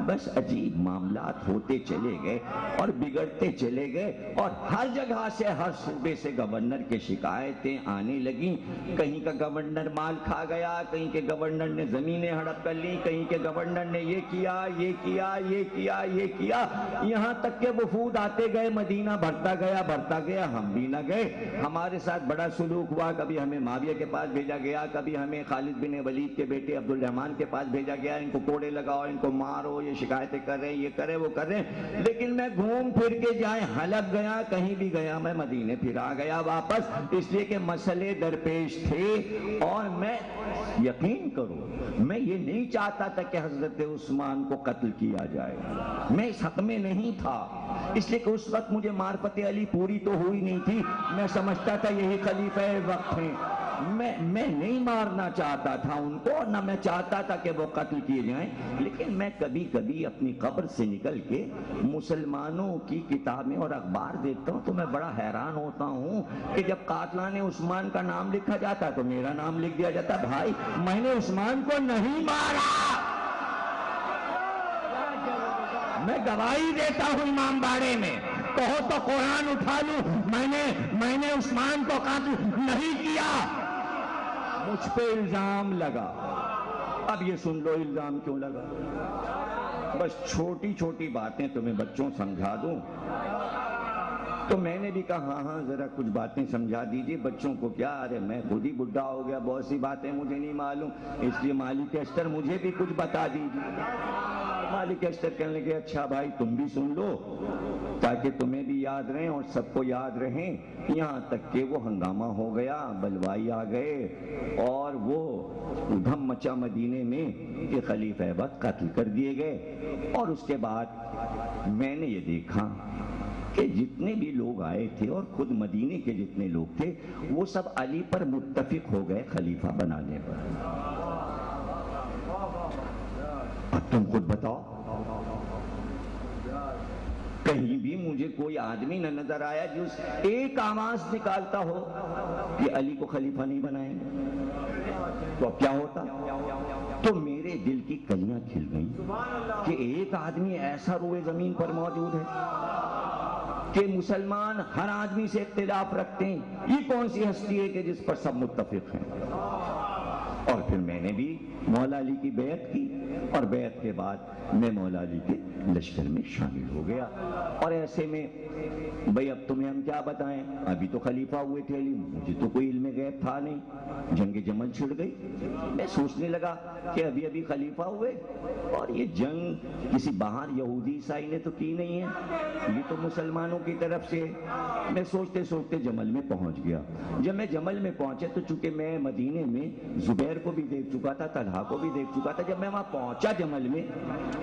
بس عجیب معاملات ہوتے چلے گئے اور بگڑتے چلے گئے، اور ہر جگہ سے، ہر صوبے سے گورنر کے شکایتیں آنے لگیں۔ کہیں کا گورنر مال کھا گیا، کہیں کے گورنر نے زمینیں ہڑپ کر لی، کہیں کے گورنر نے یہ کیا یہ کیا یہ کیا یہ کیا، یہاں تک کہ وفود آتے گئے، مدینہ بھرتا گیا، ہم بھی نہ گئے۔ ہمارے ساتھ بڑا سلوک ہوا، کبھی ہمیں معاویہ کے پاس بھیجا گیا، کبھی ہمیں خالد بن ولید کے بیٹے عبد الرحمن کے پاس بھیجا گیا، ان کو کوڑے لگاؤ، ان کو مارو، یہ شکایتیں کر رہے ہیں، یہ کرے وہ کر رہے ہیں۔ لیکن میں گھوم پھر کے جائیں حلب گیا، کہیں بھی گیا، میں مدینے پھر آ گیا واپس، اس لیے کہ مسئلے درپیش تھے۔ اور میں یقین کرو، میں یہ نہیں چاہتا تھا کہ حضرت عثمان کو قتل کیا جائے، میں اس حق میں نہیں تھا، اس لیے کہ اس وقت مجھے معرفت علی پوری تو ہوئی نہیں تھی، میں سمجھتا تھا یہی خلیفہ وقت ہیں، میں نہیں مارنا چاہتا تھا ان کو، نہ میں چاہتا تھا کہ وہ قتل کیے جائیں۔ لیکن میں کبھی کبھی اپنی قبر سے نکل کے مسلمانوں کی کتابیں اور اخبار دیکھتا ہوں تو میں بڑا حیران ہوتا ہوں کہ جب قاتلان عثمان کا نام لکھا جاتا تو میرا نام لکھ دیا جاتا۔ بھائی میں نے عثمان کو نہیں مارا، میں گواہی دیتا ہوں امام باڑے میں، کہو تو قرآن اٹھا لوں، میں نے عثمان کو قتل نہیں کیا، مجھ پہ الزام لگا۔ اب یہ سن لو الزام کیوں لگا، بس چھوٹی چھوٹی باتیں تمہیں بچوں سمجھا دوں۔ تو میں نے بھی کہا ہاں ذرا کچھ باتیں سمجھا دیجئے بچوں کو۔ کیا، ارے میں خود ہی بڈھا ہو گیا، بہت سی باتیں مجھے نہیں معلوم، اس لیے مالک اشتر مجھے بھی کچھ بتا دیجئے۔ مالک اشتر کہنے لگے اچھا بھائی تم بھی سن لو تاکہ تمہیں بھی یاد رہیں اور سب کو یاد رہیں۔ یہاں تک کہ وہ ہنگامہ ہو گیا، بلوائی آ گئے اور وہ ادھم مچا مدینے میں کہ خلیفہ وقت قتل کر دیے گئے۔ اور اس کے بعد میں نے یہ دیکھا کہ جتنے بھی لوگ آئے تھے اور خود مدینے کے جتنے لوگ تھے وہ سب علی پر متفق ہو گئے خلیفہ بنانے پر۔ اب تم خود بتاؤ، کہیں بھی مجھے کوئی آدمی نہ نظر آیا جو ایک آواز نکالتا ہو کہ علی کو خلیفہ نہیں بنائیں گے۔ تو اب کیا ہوتا؟ تو میرے دل کی کلیاں کھل گئیں کہ ایک آدمی ایسا روئے زمین پر موجود ہے کہ مسلمان ہر آدمی سے اختلاف رکھتے ہیں، یہ کون سی ہستی ہے کہ جس پر سب متفق ہیں؟ اور پھر میں نے بھی مولا علی کی بیعت کی، اور بیعت کے بعد میں مولا علی کے لشکر میں شامل ہو گیا۔ اور ایسے میں بھئی اب تمہیں ہم کیا بتائیں، ابھی تو خلیفہ ہوئے تھے علی، مجھے تو کوئی علم غیب تھا نہیں۔ جنگ جمل چھڑ گئی، میں سوچنے لگا کہ ابھی خلیفہ ہوئے اور یہ جنگ کسی باہر یہودی عیسائی نے تو کی نہیں ہے، یہ تو مسلمانوں کی طرف سے۔ میں سوچتے سوچتے جمل میں پہنچ گیا۔ جب میں جمل میں پہنچا تو چونکہ میں مدینے میں زبیر کو بھی دیکھ چکا تھا، طلحہ کو بھی دیکھ چکا تھا، جب میں وہاں پہنچا جمل میں،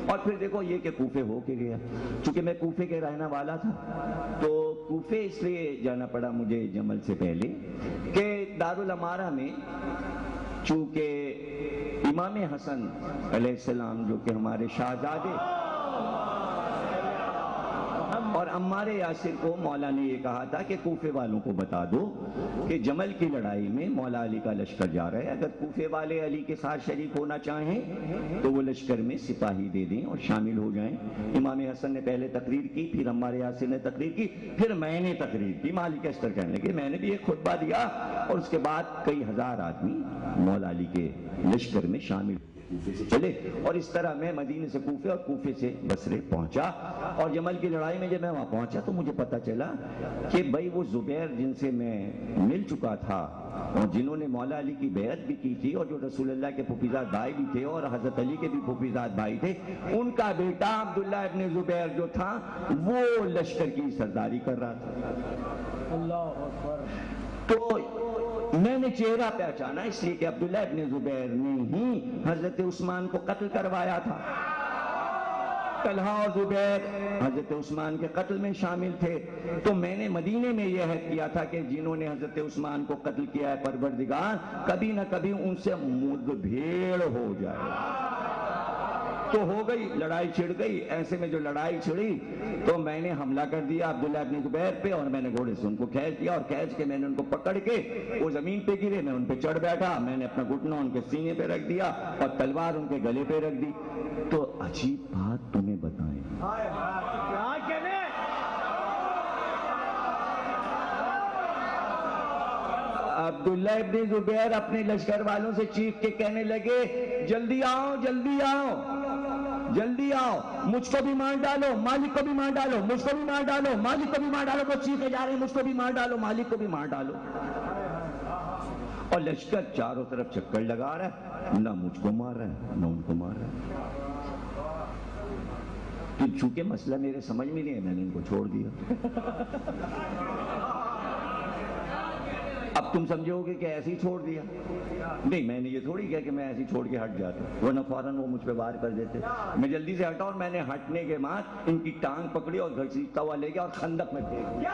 اور پھر دیکھو یہ کہ کوفے ہو کے گیا، چونکہ میں کوفے کے رہنے والا تھا تو کوفے اس لیے جانا پڑا مجھے جمل سے پہلے کہ دارالامارہ میں چونکہ امام حسن علیہ السلام جو کہ ہمارے شہزادے اور عمار یاسر کو مولا نے یہ کہا تھا کہ کوفے والوں کو بتا دو کہ جمل کی لڑائی میں مولا علی کا لشکر جا رہا ہے، اگر کوفے والے علی کے ساتھ شریک ہونا چاہیں تو وہ لشکر میں سپاہی دے دیں اور شامل ہو جائیں۔ امام حسن نے پہلے تقریر کی، پھر عمار یاسر نے تقریر کی، پھر میں نے تقریر کی۔ مالک اشتر کہنے لگے میں نے بھی ایک خطبہ دیا، اور اس کے بعد کئی ہزار آدمی مولا علی کے لشکر میں شامل کوفے سے چلے، اور اس طرح میں مدینے سے کوفے اور کوفے سے بصرے پہنچا۔ اور جمل کی لڑائی میں جب میں وہاں پہنچا تو مجھے پتا چلا کہ بھائی وہ زبیر جن سے میں مل چکا تھا اور جنہوں نے مولا علی کی بیعت بھی کی تھی، اور جو رسول اللہ کے پھوپھیزاد بھائی بھی تھے اور حضرت علی کے بھی پھوپھیزاد بھائی تھے، ان کا بیٹا عبداللہ ابن زبیر جو تھا وہ لشکر کی سرداری کر رہا تھا۔ اللہ اکبر۔ تو میں نے چہرہ پہچانا، اس لیے کہ عبداللہ ابن زبیر نے ہی حضرت عثمان کو قتل کروایا تھا۔ طلحہ اور زبیر حضرت عثمان کے قتل میں شامل تھے، تو میں نے مدینے میں یہ عہد کیا تھا کہ جنہوں نے حضرت عثمان کو قتل کیا ہے پروردگار کبھی نہ کبھی ان سے مد بھیڑ ہو جائے۔ تو ہو گئی، لڑائی چھڑ گئی۔ ایسے میں جو لڑائی چھڑی تو میں نے حملہ کر دیا عبداللہ ابن زبیر پہ، اور میں نے گھوڑے سے ان کو کھینچ دیا، اور کھینچ کے میں نے ان کو پکڑ کے وہ زمین پہ گرے، میں ان پہ چڑھ بیٹھا، میں نے اپنا گھٹنا ان کے سینے پہ رکھ دیا اور تلوار ان کے گلے پہ رکھ دی۔ تو عجیب بات تمہیں بتائیں، کیا کہنے؟ عبداللہ ابن زبیر اپنے لشکر والوں سے چیخ کے کہنے لگے جلدی آؤ جلدی آؤ جلدی آؤ، مجھ کو بھی مار ڈالو، مالک کو بھی مار ڈالو، مجھ کو بھی مار ڈالو، مالک کو بھی مار ڈالو۔ وہ چیخے جا رہے ہیں مجھ کو بھی مار ڈالو، مالک کو بھی مار ڈالو۔ اور لشکر چاروں طرف چکر لگا رہا ہے، نہ مجھ کو مار رہا ہے نہ ان کو مار رہا ہے۔ تو چونکہ مسئلہ میرے سمجھ میں نہیں ہے میں نے ان کو چھوڑ دیا۔ اب تم سمجھو گے کہ ایسے ہی چھوڑ دیا؟ نہیں، میں نے یہ تھوڑی کیا کہ میں ایسے ہی چھوڑ کے ہٹ جاتا، ورنہ فوراً وہ مجھ پہ وار کر دیتے۔ میں جلدی سے ہٹا، اور میں نے ہٹنے کے بعد ان کی ٹانگ پکڑی اور گھسیٹتا ہوا لے گیا اور خندق میں پھینک دیا۔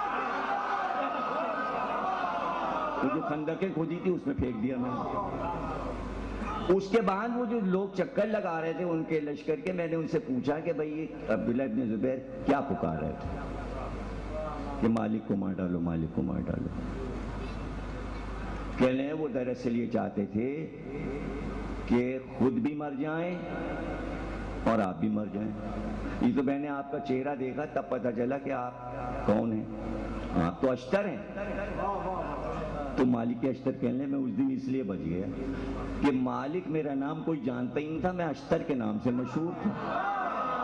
تو جو خندقیں کھودی تھی اس میں پھینک دیا میں نے۔ اس کے بعد وہ جو لوگ چکر لگا رہے تھے ان کے لشکر کے، میں نے ان سے پوچھا کہ بھئی عبداللہ ابن زبیر کیا پکار رہے تھے کہ مالک کو مار ڈالو، مالک کو مار ڈالو؟ کہنے ہیں وہ دراصل یہ چاہتے تھے کہ خود بھی مر جائیں اور آپ بھی مر جائیں۔ یہ تو میں نے آپ کا چہرہ دیکھا تب پتہ چلا کہ آپ کون ہیں، آپ تو اشتر ہیں۔ تو مالک اشتر کہنے میں اس دن اس لیے بچ گیا کہ مالک میرا نام کوئی جانتا ہی نہیں تھا، میں اشتر کے نام سے مشہور تھا۔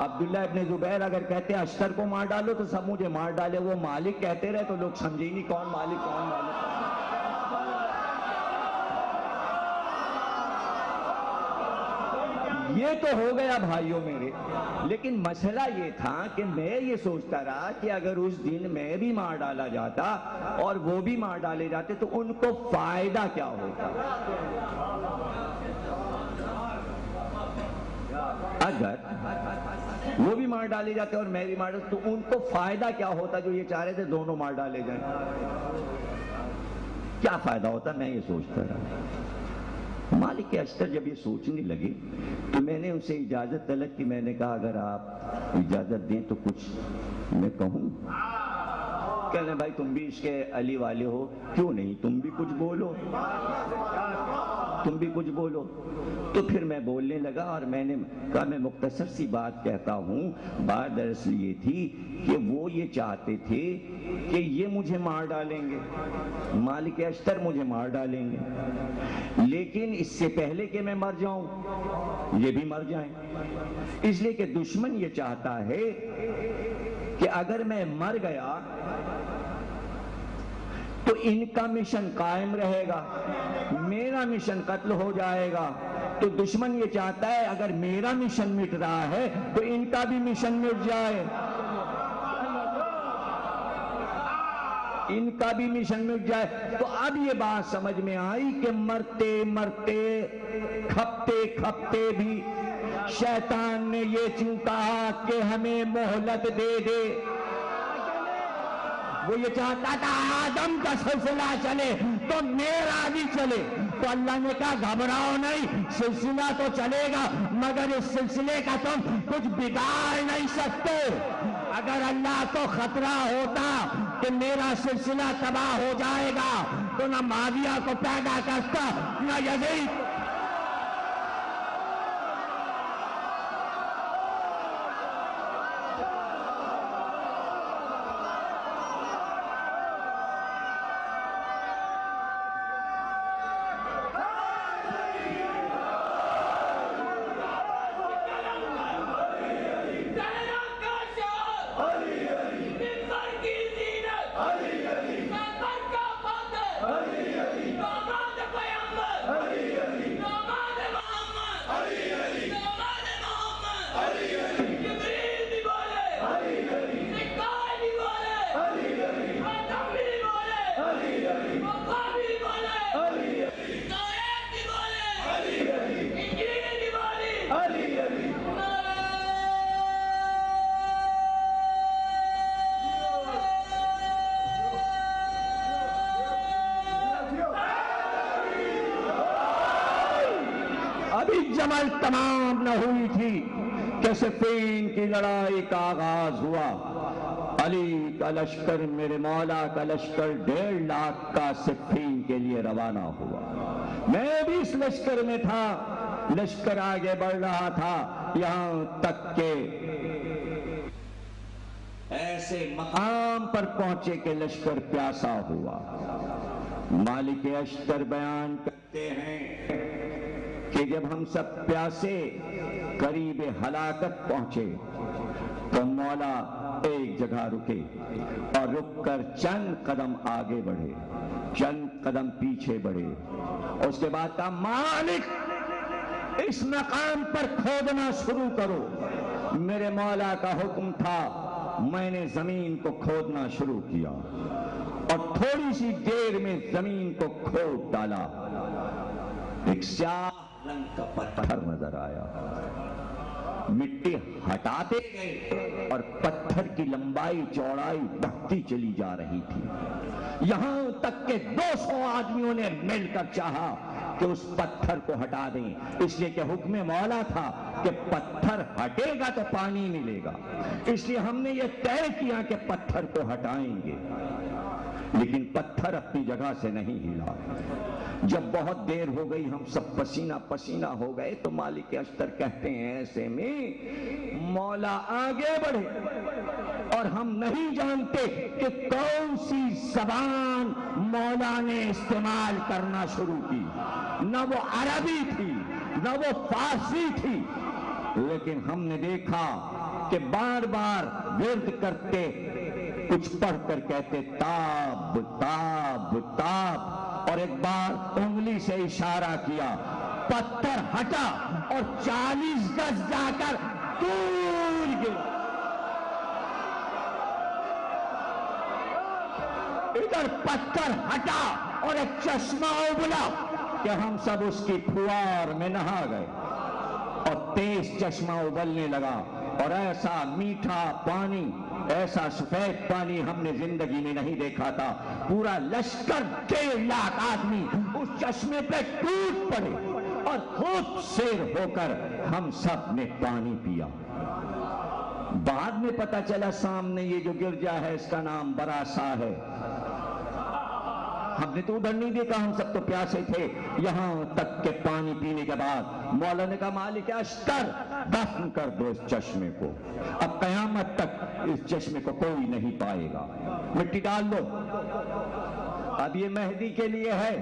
عبداللہ ابن زبیر اگر کہتے اشتر کو مار ڈالو تو سب مجھے مار ڈالے، وہ مالک کہتے رہے تو لوگ سمجھے ہی نہیں کون مالک کون مالک۔ یہ تو ہو گیا بھائیوں میرے، لیکن مسئلہ یہ تھا کہ میں یہ سوچتا رہا کہ اگر اس دن میں بھی مار ڈالا جاتا اور وہ بھی مار ڈالے جاتے تو ان کو فائدہ کیا ہوتا۔ اگر وہ بھی مار ڈالے جاتے اور میں بھی مار ڈالتا تو ان کو فائدہ کیا ہوتا؟ جو یہ چاہ رہے تھے دونوں مار ڈالے جائیں، کیا فائدہ ہوتا؟ میں یہ سوچتا رہا۔ مالک اشتر جب یہ سوچنے لگے تو میں نے ان سے اجازت طلب کی۔ میں نے کہا اگر آپ اجازت دیں تو کچھ میں کہوں۔ کہنے بھائی تم بھی عشق علی والے ہو، کیوں نہیں تم بھی کچھ بولو، تم بھی کچھ بولو۔ تو پھر میں بولنے لگا اور میں نے کہا میں مختصر سی بات کہتا ہوں۔ بات دراصل یہ تھی کہ وہ یہ چاہتے تھے کہ یہ مجھے مار ڈالیں گے، مالک اشتر مجھے مار ڈالیں گے، لیکن اس سے پہلے کہ میں مر جاؤں یہ بھی مر جائیں، اس لیے کہ دشمن یہ چاہتا ہے کہ اگر میں مر گیا تو ان کا مشن قائم رہے گا، میرا مشن قتل ہو جائے گا۔ تو دشمن یہ چاہتا ہے اگر میرا مشن مٹ رہا ہے تو ان کا بھی مشن مٹ جائے، ان کا بھی مشن مٹ جائے۔ تو اب یہ بات سمجھ میں آئی کہ مرتے مرتے کھپتے کھپتے بھی شیطان نے یہ کیوں کہا کہ ہمیں مہلت دے دے۔ وہ یہ چاہتا تھا آدم کا سلسلہ چلے تو میرا بھی چلے، تو اللہ نے کہا گھبراؤ نہیں، سلسلہ تو چلے گا مگر اس سلسلے کا تم کچھ بگاڑ نہیں سکتے۔ اگر اللہ کو خطرہ ہوتا کہ میرا سلسلہ تباہ ہو جائے گا تو نہ معاویہ کو پیدا کرتا نہ یزید. ابھی جمل تمام نہ ہوئی تھی کہ صفین کی لڑائی کا آغاز ہوا. علی کا لشکر، میرے مولا کا لشکر 1.5 لاکھ کا صفین کے لیے روانہ ہوا. میں بھی اس لشکر میں تھا. لشکر آگے بڑھ رہا تھا یہاں تک کہ ایسے مقام پر پہنچے کہ لشکر پیاسا ہوا. مالک اشتر بیان کرتے ہیں کہ جب ہم سب پیاسے قریب ہلاکت پہنچے تو مولا ایک جگہ رکے اور رک کر چند قدم آگے بڑھے، چند قدم پیچھے بڑھے. اس کے بعد کہا مالک اس مقام پر کھودنا شروع کرو. میرے مولا کا حکم تھا. میں نے زمین کو کھودنا شروع کیا اور تھوڑی سی دیر میں زمین کو کھود ڈالا. ایک سیاہ رنگ کا پتھر نظر آیا. مٹی ہٹاتے گئے اور پتھر کی لمبائی چوڑائی بڑھتی چلی جا رہی تھی. یہاں تک کہ 200 آدمیوں نے مل کر چاہا کہ اس پتھر کو ہٹا دیں، اس لیے کہ حکم مولا تھا کہ پتھر ہٹے گا تو پانی ملے گا. اس لیے ہم نے یہ طے کیا کہ پتھر کو ہٹائیں گے. لیکن پتھر اپنی جگہ سے نہیں ہلا. جب بہت دیر ہو گئی، ہم سب پسینہ پسینہ ہو گئے تو مالک اشتر کہتے ہیں ایسے میں مولا آگے بڑھے اور ہم نہیں جانتے کہ کون سی زبان مولا نے استعمال کرنا شروع کی. نہ وہ عربی تھی نہ وہ فارسی تھی، لیکن ہم نے دیکھا کہ بار بار ورد کرتے کچھ پڑھ کر کہتے تاب تاب تاب، اور ایک بار انگلی سے اشارہ کیا. پتھر ہٹا اور 40 گز جا کر دور گیا. ادھر پتھر ہٹا اور ایک چشمہ ابلا کہ ہم سب اس کی پھوار میں نہا گئے اور تیز چشمہ ابلنے لگا. اور ایسا میٹھا پانی، ایسا سفید پانی ہم نے زندگی میں نہیں دیکھا تھا. پورا لشکر 1.5 لاکھ آدمی اس چشمے پہ ٹوٹ پڑے اور خود سیر ہو کر ہم سب نے پانی پیا. بعد میں پتا چلا سامنے یہ جو گرجا ہے اس کا نام براسا ہے. ہم نے تو ادھر نہیں دیکھا، ہم سب تو پیاسے تھے. یہاں تک کہ پانی پینے کے بعد مولا نے کہا مالک اشتر دفن کر دو اس چشمے کو. اب قیامت تک اس چشمے کو کوئی نہیں پائے گا. مٹی ڈال دو. اب یہ مہدی کے لیے ہے.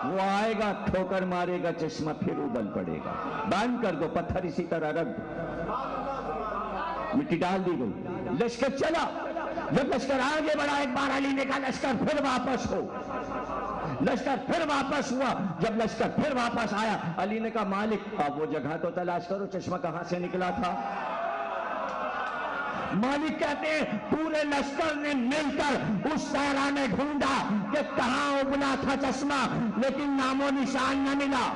وہ آئے گا، ٹھوکر مارے گا، چشمہ پھر ابل پڑے گا. بند کر دو. پتھر اسی طرح رکھ دو. مٹی ڈال دی گئی. لشکر چلا. جب لشکر آگے بڑھا ایک بار علی نے کہا لشکر پھر واپس ہو. لشکر پھر واپس ہوا. جب لشکر پھر واپس آیا علی نے کہا مالک اب وہ جگہ تو تلاش کرو، چشمہ کہاں سے نکلا تھا. مالک کہتے ہیں پورے لشکر نے مل کر اس صحرا میں ڈھونڈا کہ کہاں ابلا تھا چشمہ، لیکن نام و نشان نہ ملا.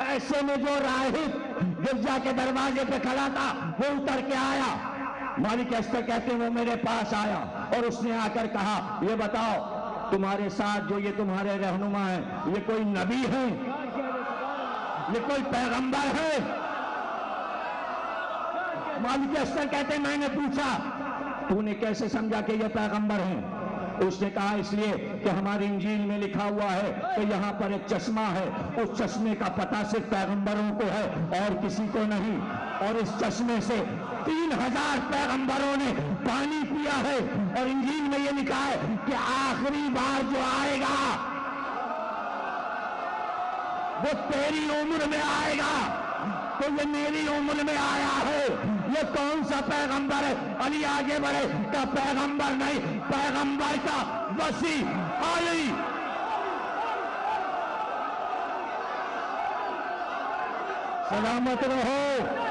ایسے میں جو راہب گرجا کے دروازے پہ کھڑا تھا وہ اتر کے آیا. مالک اشتر کہتے ہیں وہ میرے پاس آیا اور اس نے آ کر کہا یہ بتاؤ تمہارے ساتھ جو یہ تمہارے رہنما ہیں یہ کوئی نبی ہے، یہ کوئی پیغمبر ہے؟ مالک اشتر کہتے ہیں میں نے پوچھا تو نے کیسے سمجھا کہ یہ پیغمبر ہیں؟ اس نے کہا اس لیے کہ ہماری انجیل میں لکھا ہوا ہے کہ یہاں پر ایک چشمہ ہے، اس چشمے کا پتہ صرف پیغمبروں کو ہے اور کسی کو نہیں، اور اس چشمے سے 3000 پیغمبروں نے پانی پیا ہے، اور انجیل میں یہ لکھا ہے کہ آخری بار جو آئے گا وہ تیری عمر میں آئے گا، تو یہ میری عمر میں آیا ہے۔ یہ کون سا پیغمبر ہے؟ علی آگے بڑھے کہ پیغمبر نہیں، پیغمبر کا وسیع علی۔ سلامت رہو۔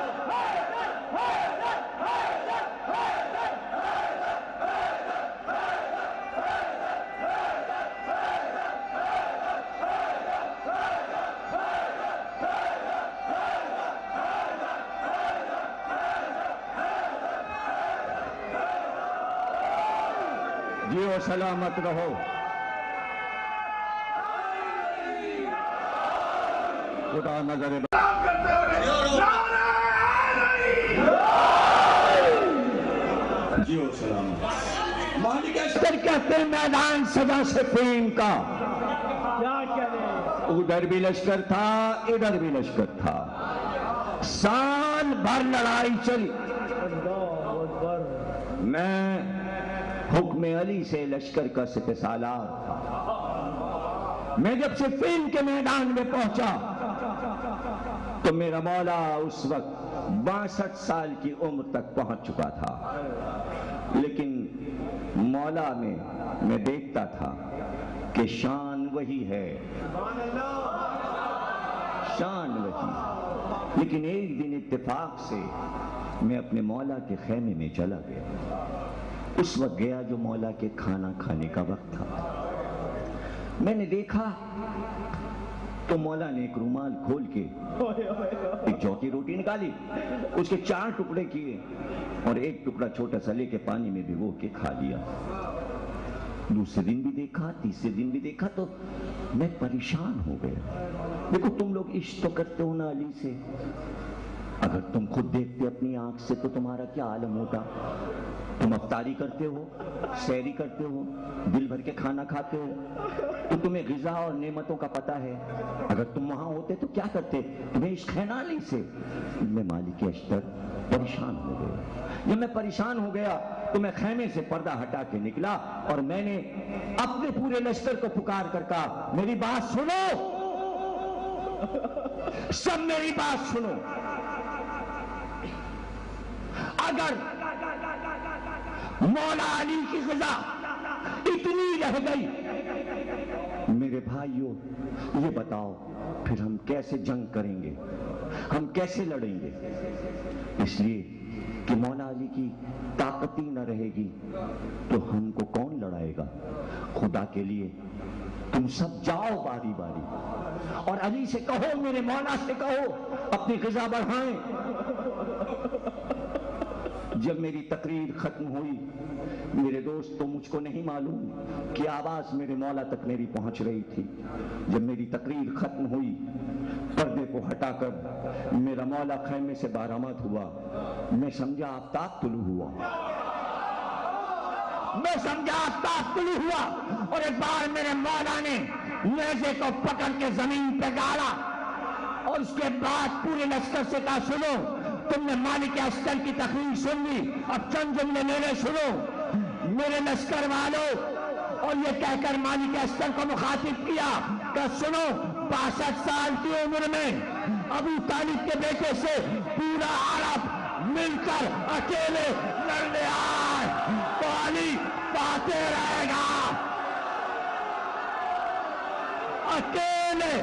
جیو سلامت رہو۔ خدا نظر جیو سلامت۔ مالک اشتر کہتے ہیں میدان سزا سے فین کا، کیا کریں؟ ادھر بھی لشکر تھا ادھر بھی لشکر تھا، سال بھر لڑائی چلی۔ اللہ اکبر۔ میں حکم علی سے لشکر کا سپہسالار تھا۔ میں جب صفین کے میدان میں پہنچا تو میرا مولا اس وقت 62 سال کی عمر تک پہنچ چکا تھا، لیکن مولا میں دیکھتا تھا کہ شان وہی ہے، شان وہی۔ لیکن ایک دن اتفاق سے میں اپنے مولا کے خیمے میں چلا گیا۔ اس وقت گیا جو مولا کے کھانا کھانے کا وقت تھا۔ میں نے دیکھا تو مولا نے ایک رومال کھول کے ایک جو کی روٹی نکالی، اس کے 4 ٹکڑے کیے اور ایک ٹکڑا چھوٹا سا لے کے پانی میں بھگو کے کھا لیا۔ دوسرے دن بھی دیکھا، تیسرے دن بھی دیکھا تو میں پریشان ہو گیا۔ دیکھو تم لوگ عشق تو کرتے ہو نا علی سے، اگر تم خود دیکھتے اپنی آنکھ سے تو تمہارا کیا عالم ہوتا؟ تم افطاری کرتے ہو، سحری کرتے ہو، دل بھر کے کھانا کھاتے ہو، تو تمہیں غذا اور نعمتوں کا پتہ ہے۔ اگر تم وہاں ہوتے تو کیا کرتے؟ تمہیں عشق ہے نا علی سے۔ میں مالک اشتر پریشان ہو گیا۔ جب میں پریشان ہو گیا تو میں خیمے سے پردہ ہٹا کے نکلا اور میں نے اپنے پورے لشکر کو پکار کر کہا میری بات سنو، سب میری بات سنو، اگر مولا علی کی غذا اتنی رہ گئی، میرے بھائیوں یہ بتاؤ پھر ہم کیسے جنگ کریں گے، ہم کیسے لڑیں گے؟ اس لیے کہ مولا علی کی طاقت ہی نہ رہے گی تو ہم کو کون لڑائے گا؟ خدا کے لیے تم سب جاؤ باری باری اور علی سے کہو، میرے مولا سے کہو اپنی غذا بڑھائیں۔ جب میری تقریر ختم ہوئی میرے دوست، تو مجھ کو نہیں معلوم کہ آواز میرے مولا تک میری پہنچ رہی تھی۔ جب میری تقریر ختم ہوئی پردے کو ہٹا کر میرا مولا خیمے سے برآمد ہوا، میں سمجھا آفتاب طلوع ہوا، میں سمجھا آفتاب طلوع ہوا، اور ایک بار میرے مولا نے نیزے کو پکڑ کے زمین پہ گاڑا اور اس کے بعد پورے لشکر سے کہا سنو، تم نے مالک اشتر کی تقریر سن لی، اب چند جملے میرے سنو میرے لشکر والوں، اور یہ کہہ کر مالک اشتر کو مخاطب کیا کہ سنو 62 سال کی عمر میں ابو طالب کے بیٹے سے پورا عرب مل کر اکیلے لڑنے آئے تو علی پاتے رہے گا، اکیلے۔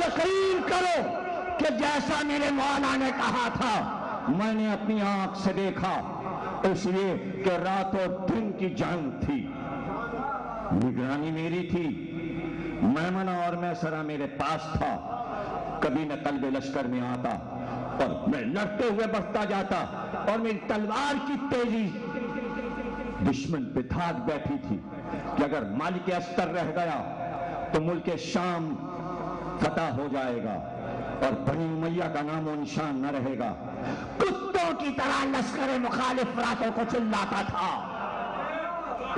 یقین کرو کہ جیسا میرے مولا نے کہا تھا میں نے اپنی آنکھ سے دیکھا، اس لیے کہ رات و دن کی جنگ تھی، نگرانی میری تھی، میمنہ اور میسرہ میرے پاس تھا، کبھی میں قلب لشکر میں آتا اور میں لڑتے ہوئے بڑھتا جاتا اور میری تلوار کی تیزی دشمن پہ دھاگ بیٹھی تھی کہ اگر مالک استر رہ گیا تو ملک شام فتح ہو جائے گا اور بنی امیہ کا نام و نشان نہ رہے گا۔ کتوں کی طرح لشکر مخالف راتوں کو چلاتا تھا،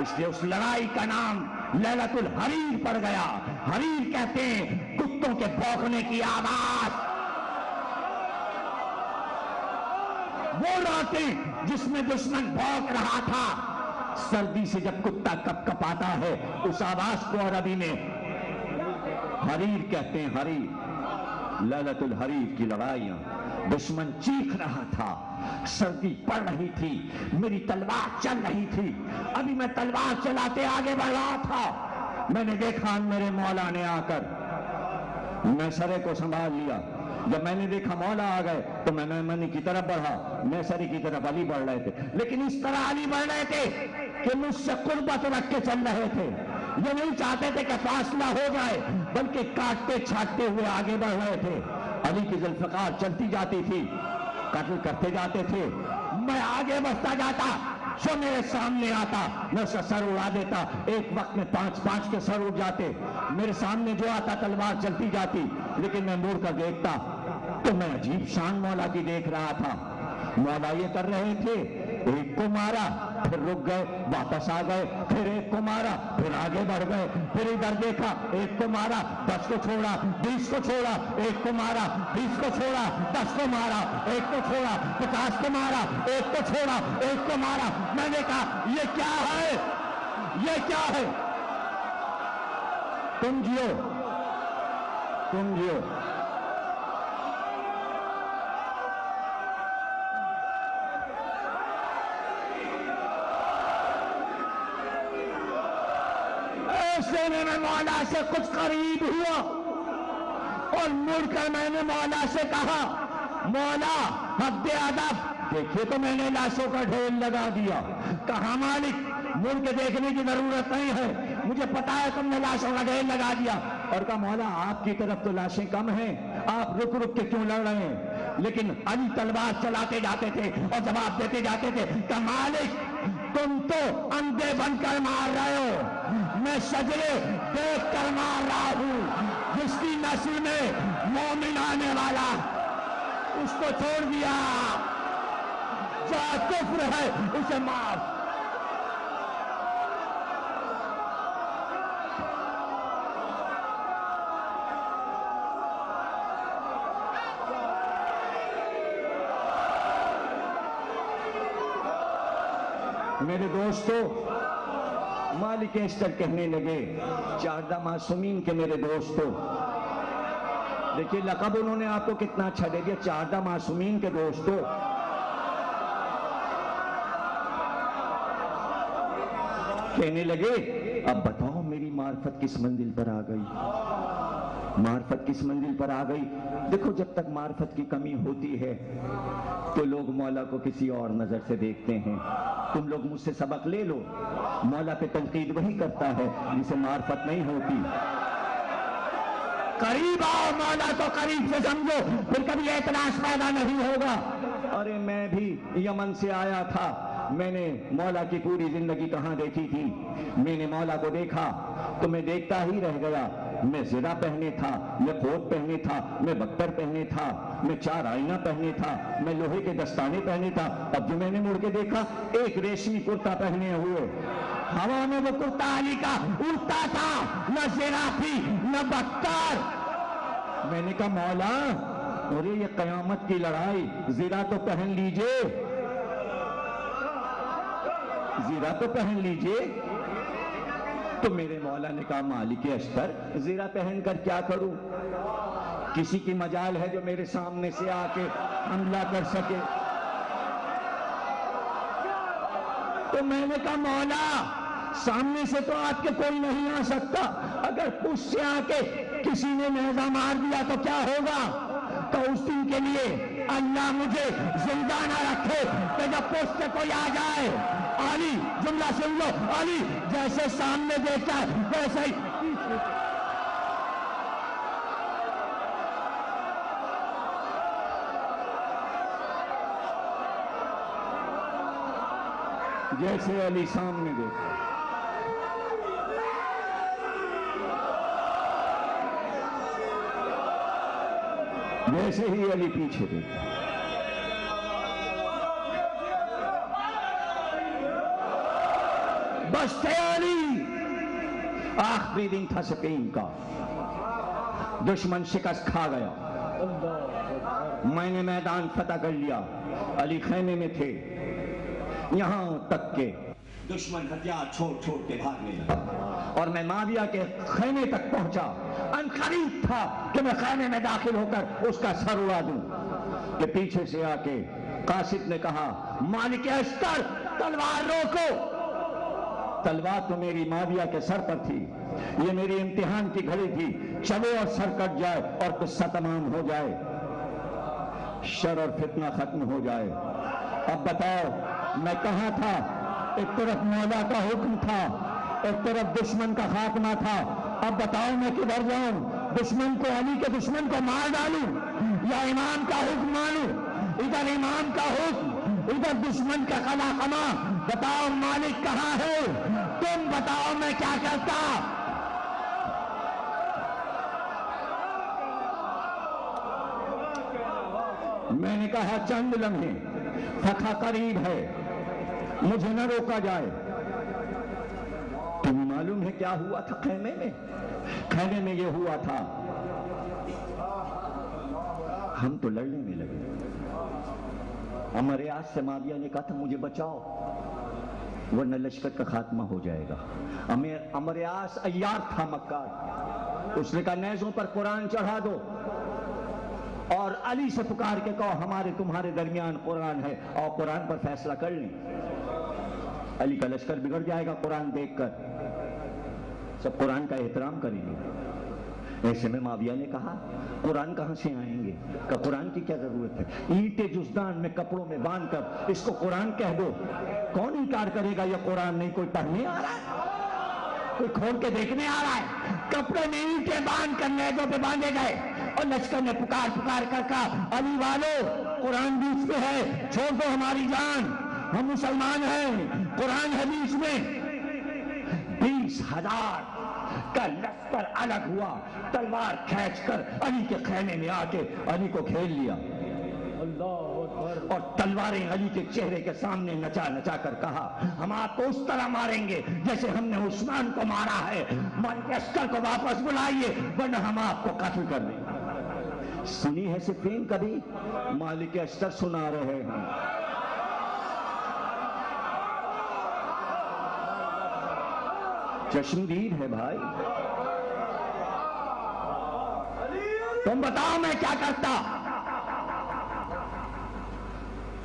اس لیے اس لڑائی کا نام لیلۃ الحریر پڑ گیا۔ حریر کہتے ہیں کتوں کے بھونکنے کی آواز، وہ راتیں جس میں دشمن بھونک رہا تھا۔ سردی سے جب کتا کپ کپاتا ہے اس آواز کو عربی میں حریر کہتے ہیں، حریر، لیلۃ الحریر کی لڑائیاں۔ دشمن چیخ رہا تھا، سردی پڑ رہی تھی، میری تلوار چل رہی تھی، ابھی میں تلوار چلاتے آگے بڑھ رہا تھا، میں نے دیکھا میرے مولا نے آ کر میسرے کو سنبھال لیا۔ جب میں نے دیکھا مولا آ گئے تو میں میمنہ کی طرف بڑھا، میسرے کی طرف علی بڑھ رہے تھے، لیکن اس طرح علی بڑھ رہے تھے کہ مجھ سے قربت رکھ کے چل رہے تھے۔ یہ نہیں چاہتے تھے کہ فاصلہ ہو جائے، بلکہ کاٹتے چھاٹتے ہوئے آگے بڑھ رہے تھے۔ علی کی ذوالفقار چلتی جاتی تھی، قتل کرتے جاتے تھے، میں آگے بڑھتا جاتا، جو میرے سامنے آتا میں اسے سر اڑا دیتا۔ ایک وقت میں 5 کے سر اڑ جاتے، میرے سامنے جو آتا تلوار چلتی جاتی، لیکن میں مڑ کر دیکھتا تو میں عجیب شان مولا کی دیکھ رہا تھا۔ مولا یہ کر رہے تھے، ایک کو مارا پھر رک گئے، واپس آ گئے، پھر ایک کو مارا پھر آگے بڑھ گئے، پھر ادھر دیکھا، ایک کو مارا 10 کو چھوڑا 20 کو چھوڑا، ایک کو مارا 20 کو چھوڑا 10 کو مارا، ایک کو چھوڑا 50 کو مارا، ایک کو چھوڑا ایک کو مارا۔ میں نے کہا یہ کیا ہے، یہ کیا ہے؟ تم جیو، تم جیو۔ ایسے میں مولا سے کچھ قریب ہوا اور مڑ کر میں نے مولا سے کہا، مولا حد ادب، دیکھیے تو میں نے لاشوں کا ڈھیر لگا دیا۔ کہا مالک مڑ کے دیکھنے کی ضرورت نہیں ہے، مجھے پتا ہے تم نے لاشوں کا ڈھیر لگا دیا۔ اور کہا مولا آپ کی طرف تو لاشیں کم ہیں، آپ رک رک کے کیوں لڑ رہے ہیں؟ لیکن علی تلوار چلاتے جاتے تھے اور جواب دیتے جاتے تھے۔ کہا مالک تم تو اندھے بن کر مار رہے ہو، میں شجرے دیکھ کر مار رہا ہوں۔ جس کی نسل میں مومن آنے والا اس کو چھوڑ دیا، جہاں کفر ہے اسے مار۔ میرے دوستو، مالک استر کہنے لگے، 14 معصومین کے میرے دوستو، دیکھیے لقب انہوں نے آپ کو کتنا اچھا دے دیا، 14 معصومین کے دوستو۔ کہنے لگے اب بتاؤ میری معرفت کس منزل پر آ گئی، معرفت کس منزل پر آ گئی۔ دیکھو جب تک معرفت کی کمی ہوتی ہے تو لوگ مولا کو کسی اور نظر سے دیکھتے ہیں۔ تم لوگ مجھ سے سبق لے لو، مولا پہ تنقید وہی کرتا ہے جسے معرفت نہیں ہوتی۔ قریب آؤ مولا تو قریب سے سمجھو، پھر کبھی اعتراض پیدا نہیں ہوگا۔ ارے میں بھی یمن سے آیا تھا، میں نے مولا کی پوری زندگی کہاں دیکھی تھی، میں نے مولا کو دیکھا تو میں دیکھتا ہی رہ گیا۔ میں زرہ پہنے تھا، میں کوٹ پہنے تھا، میں بختر پہنے تھا، میں 4 آئینہ پہنے تھا، میں لوہے کے دستانے پہنے تھا۔ اب جو میں نے مڑ کے دیکھا ایک ریشمی کرتا پہنے ہوئے، ہوا میں وہ کرتا علی کا اڑتا تھا، نہ زرہ تھی نہ بختر۔ میں نے کہا مولا ارے یہ قیامت کی لڑائی، زرہ تو پہن لیجئے، زرہ تو پہن لیجئے۔ تو میرے مولا نے کہا مالک اشتر زرہ پہن کر کیا کروں، کسی کی مجال ہے جو میرے سامنے سے آ کے حملہ کر سکے؟ تو میں نے کہا مولا سامنے سے تو آپ کے کوئی نہیں آ سکتا، اگر پشت سے آ کے کسی نے نیزہ مار دیا تو کیا ہوگا؟ تو اس دن کے لیے اللہ مجھے زندہ نہ رکھے کہ جب پشت سے کوئی آ جائے علی جملہ سن لو، علی جیسے سامنے دیکھتا ہے ویسے ہی جیسے علی سامنے دیکھتا ویسے ہی علی پیچھے دیکھتا. بس تھے علی. آخری دن تھا سپین کا، دشمن شکست کھا گیا، میں نے میدان فتح کر لیا. علی خیمے میں تھے، یہاں تک کہ دشمن ہتھیار چھوڑ چھوڑ کے بھاگنے لگا اور میں معاویہ کے خیمے تک پہنچا. ان قریب تھا کہ میں خیمے میں داخل ہو کر اس کا سر اڑا دوں کہ پیچھے سے آ کے قاصد نے کہا مالک اشتر تلوار روکو. تلوار تو میری معاویہ کے سر پر تھی، یہ میری امتحان کی گھڑی تھی، چلو اور سر کٹ جائے اور قصہ تمام ہو جائے، شر اور فتنہ ختم ہو جائے. اب بتاؤ میں کہاں تھا؟ ایک طرف مولا کا حکم تھا، ایک طرف دشمن کا خاتمہ تھا. اب بتاؤ میں کدھر جاؤں؟ دشمن کو، علی کے دشمن کو مار ڈالوں یا امام کا حکم مانوں؟ ادھر امام کا حکم، ادھر دشمن کا قلع قمع. بتاؤ مالک کہاں ہے؟ تم بتاؤ میں کیا کرتا؟ میں نے کہا چند لمحے، فتح قریب ہے، مجھے نہ روکا جائے. تمہیں معلوم ہے کیا ہوا تھا خیمے میں؟ خیمے میں یہ ہوا تھا، ہم تو لڑنے میں لگے. عمر یاس سے معاویہ نے کہا تھا مجھے بچاؤ ورنہ لشکر کا خاتمہ ہو جائے گا. عمر یاس عیار تھا مکار، اس نے کہا نیزوں پر قرآن چڑھا دو اور علی سے پکار کے کہو ہمارے تمہارے درمیان قرآن ہے اور قرآن پر فیصلہ کر لیں. علی کا لشکر بگڑ جائے گا قرآن دیکھ کر، سب قرآن کا احترام کریں گے. ایسے میں معاویہ نے کہا قرآن کہاں سے آئیں گے؟ کہ قرآن کی کیا ضرورت ہے؟ اینٹیں جزدان میں کپڑوں میں باندھ کر اس کو قرآن کہہ دو. کون انکار کرے گا یہ قرآن نہیں؟ کوئی پڑھنے آ رہا ہے، کوئی کھول کے دیکھنے آ رہا ہے؟ کپڑے میں اینٹیں باندھ کر نیزوں پہ باندھے گئے اور لشکر نے پکار پکار کر کہا علی والو قرآن بیچ پہ ہے، چھوڑ دو ہماری جان، ہم مسلمان ہیں، قرآن ہے بیچ میں. 20,000 کا لشکر الگ ہوا، تلوار کھینچ کر علی کے خیمے میں آ کے علی کو گھیر لیا اور تلواریں علی کے چہرے کے سامنے نچا نچا کر کہا ہم آپ کو اس طرح ماریں گے جیسے ہم نے عثمان کو مارا ہے، مالک اشتر کو واپس بلائیے ورنہ ہم آپ کو قتل کر دیں گے. سنی ہے صفین کبھی؟ مالک اشتر سنا رہے ہیں. چشمدید ہے بھائی. تم بتاؤ میں کیا کرتا؟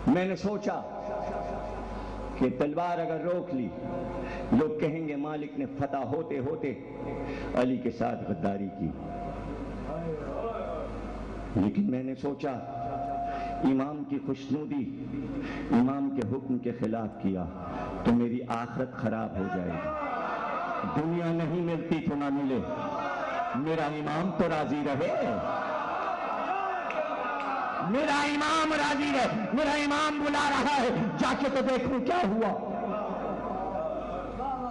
میں نے سوچا کہ تلوار اگر روک لی لوگ کہیں گے مالک نے فتح ہوتے ہوتے علی کے ساتھ غداری کی. لیکن میں نے سوچا امام کی خوشنودی، امام کے حکم کے خلاف کیا تو میری آخرت خراب ہو جائے گی. دنیا نہیں ملتی تو نہ ملے، میرا امام تو راضی رہے، میرا امام راضی رہے، میرا امام بلا رہا ہے، جا کے تو دیکھوں کیا ہوا.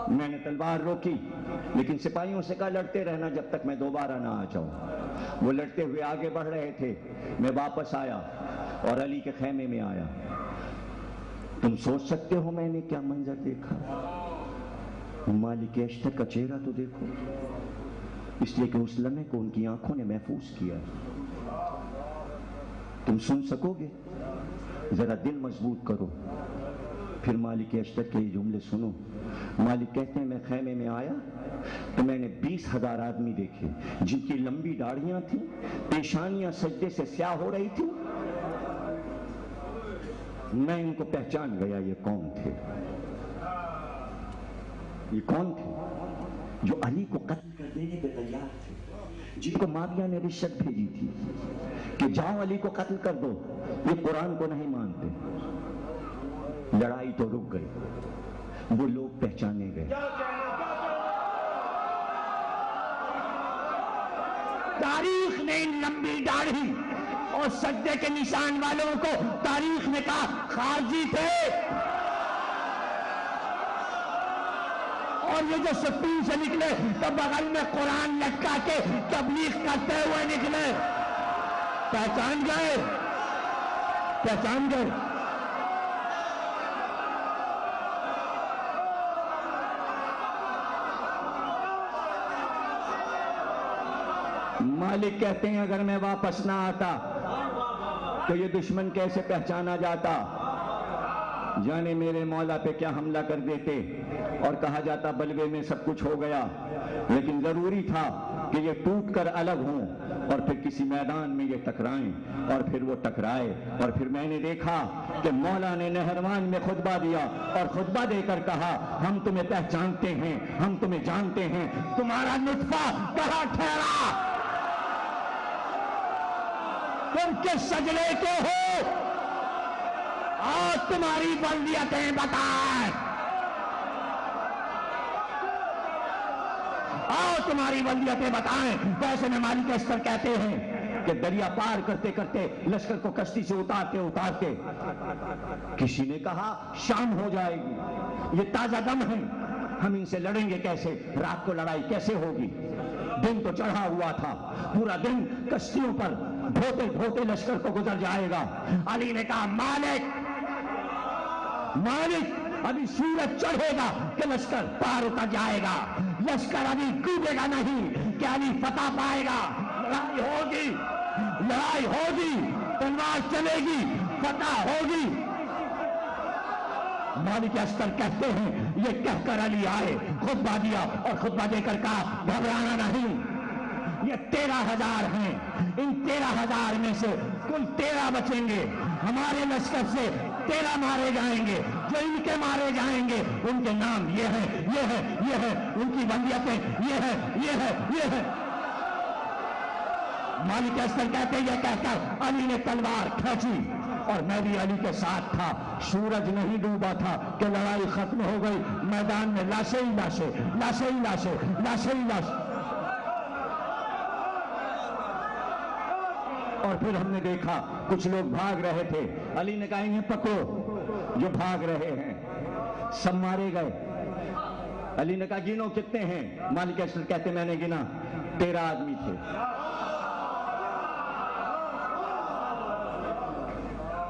میں نے تلوار روکی لیکن سپاہیوں سے کہا لڑتے رہنا جب تک میں دوبارہ نہ آ جاؤں. وہ لڑتے ہوئے آگے بڑھ رہے تھے، میں واپس آیا اور علی کے خیمے میں آیا. تم سوچ سکتے ہو میں نے کیا منظر دیکھا؟ مالک اشتر کا چہرہ تو دیکھو، اس لیے کہ اس لمحے کو ان کی آنکھوں نے محفوظ کیا. تم سن سکو گے؟ ذرا دل مضبوط کرو. پھر مالک اشتر کے یہ جملے سنو. مالک کہتے ہیں میں خیمے میں آیا تو میں نے 20,000 آدمی دیکھے جن کی لمبی داڑھیاں تھیں، پیشانیاں سجدے سے سیاہ ہو رہی تھیں. میں ان کو پہچان گیا یہ کون تھے. یہ کون تھے جو علی کو قتل کر دینے پہ تیار تھے، جن کو معاویہ نے رشوت بھیجی تھی کہ جاؤ علی کو قتل کر دو. یہ قرآن کو نہیں مانتے. لڑائی تو رک گئی. وہ لوگ پہچانے گئے. تاریخ نے ان لمبی داڑھی اور سجدے کے نشان والوں کو تاریخ نے کہا خارجی تھے، اور یہ جو سپین سے نکلے تو بغل میں قرآن لٹکا کے تبلیغ کرتے ہوئے نکلے. پہچان گئے، پہچان گئے. مالک کہتے ہیں اگر میں واپس نہ آتا تو یہ دشمن کیسے پہچانا جاتا؟ جانے میرے مولا پہ کیا حملہ کر دیتے اور کہا جاتا بلوے میں سب کچھ ہو گیا. لیکن ضروری تھا کہ یہ ٹوٹ کر الگ ہوں اور پھر کسی میدان میں یہ ٹکرائیں، اور پھر وہ ٹکرائے. اور پھر میں نے دیکھا کہ مولا نے نہروان میں خطبہ دیا اور خطبہ دے کر کہا ہم تمہیں پہچانتے ہیں، ہم تمہیں جانتے ہیں، تمہارا نطفہ کہاں ٹھہرا، تم کس سجلے کے ہو، اور تمہاری بلدیتیں بتائیں، اور تمہاری بلدیتیں بتائیں. ویسے میں مالک اسکر کہتے ہیں کہ دریا پار کرتے کرتے لشکر کو کشتی سے اتارتے اتارتے کسی نے کہا شام ہو جائے گی، یہ تازہ دم ہے، ہم ان سے لڑیں گے کیسے، رات کو لڑائی کیسے ہوگی؟ دن تو چڑھا ہوا تھا، پورا دن کشتیوں پر دھوتے دھوتے لشکر کو گزر جائے گا. علی نے کہا مالک مالک ابھی سورج چڑھے گا کہ لشکر پار اتر جائے گا، لشکر ابھی ڈوبے گا نہیں کہ علی فتح پائے گا. لڑائی ہوگی، لڑائی ہوگی، تلوار چلے گی، فتح ہوگی. مالک اسکر کہتے ہیں یہ کہہ کر علی آئے، خطبہ دیا اور خطبہ دے کر کہا گھبرانا نہیں، یہ 13,000 ہیں، ان 13,000 میں سے کل 13 بچیں گے، ہمارے لشکر سے 13 مارے جائیں گے، جو ان کے مارے جائیں گے ان کے نام یہ ہے، یہ ہے، یہ ہے، ان کی بندیتیں یہ ہے، یہ ہے، یہ ہے. مالک اسکر کہتے ہیں یہ کہہ کر علی نے تلوار کھینچی اور میں بھی علی کے ساتھ تھا. سورج نہیں ڈوبا تھا کہ لڑائی ختم ہو گئی، میدان میں لاشیں ہی لاشیں، لاشیں ہی لاشیں، لاشیں ہی لاشیں. اور پھر ہم نے دیکھا کچھ لوگ بھاگ رہے تھے. علی نے کہا انہیں پکڑو جو بھاگ رہے ہیں. سب مارے گئے. علی نے کہا گنو کتنے ہیں؟ مالک اسکر کہتے میں نے گنا 13 آدمی تھے.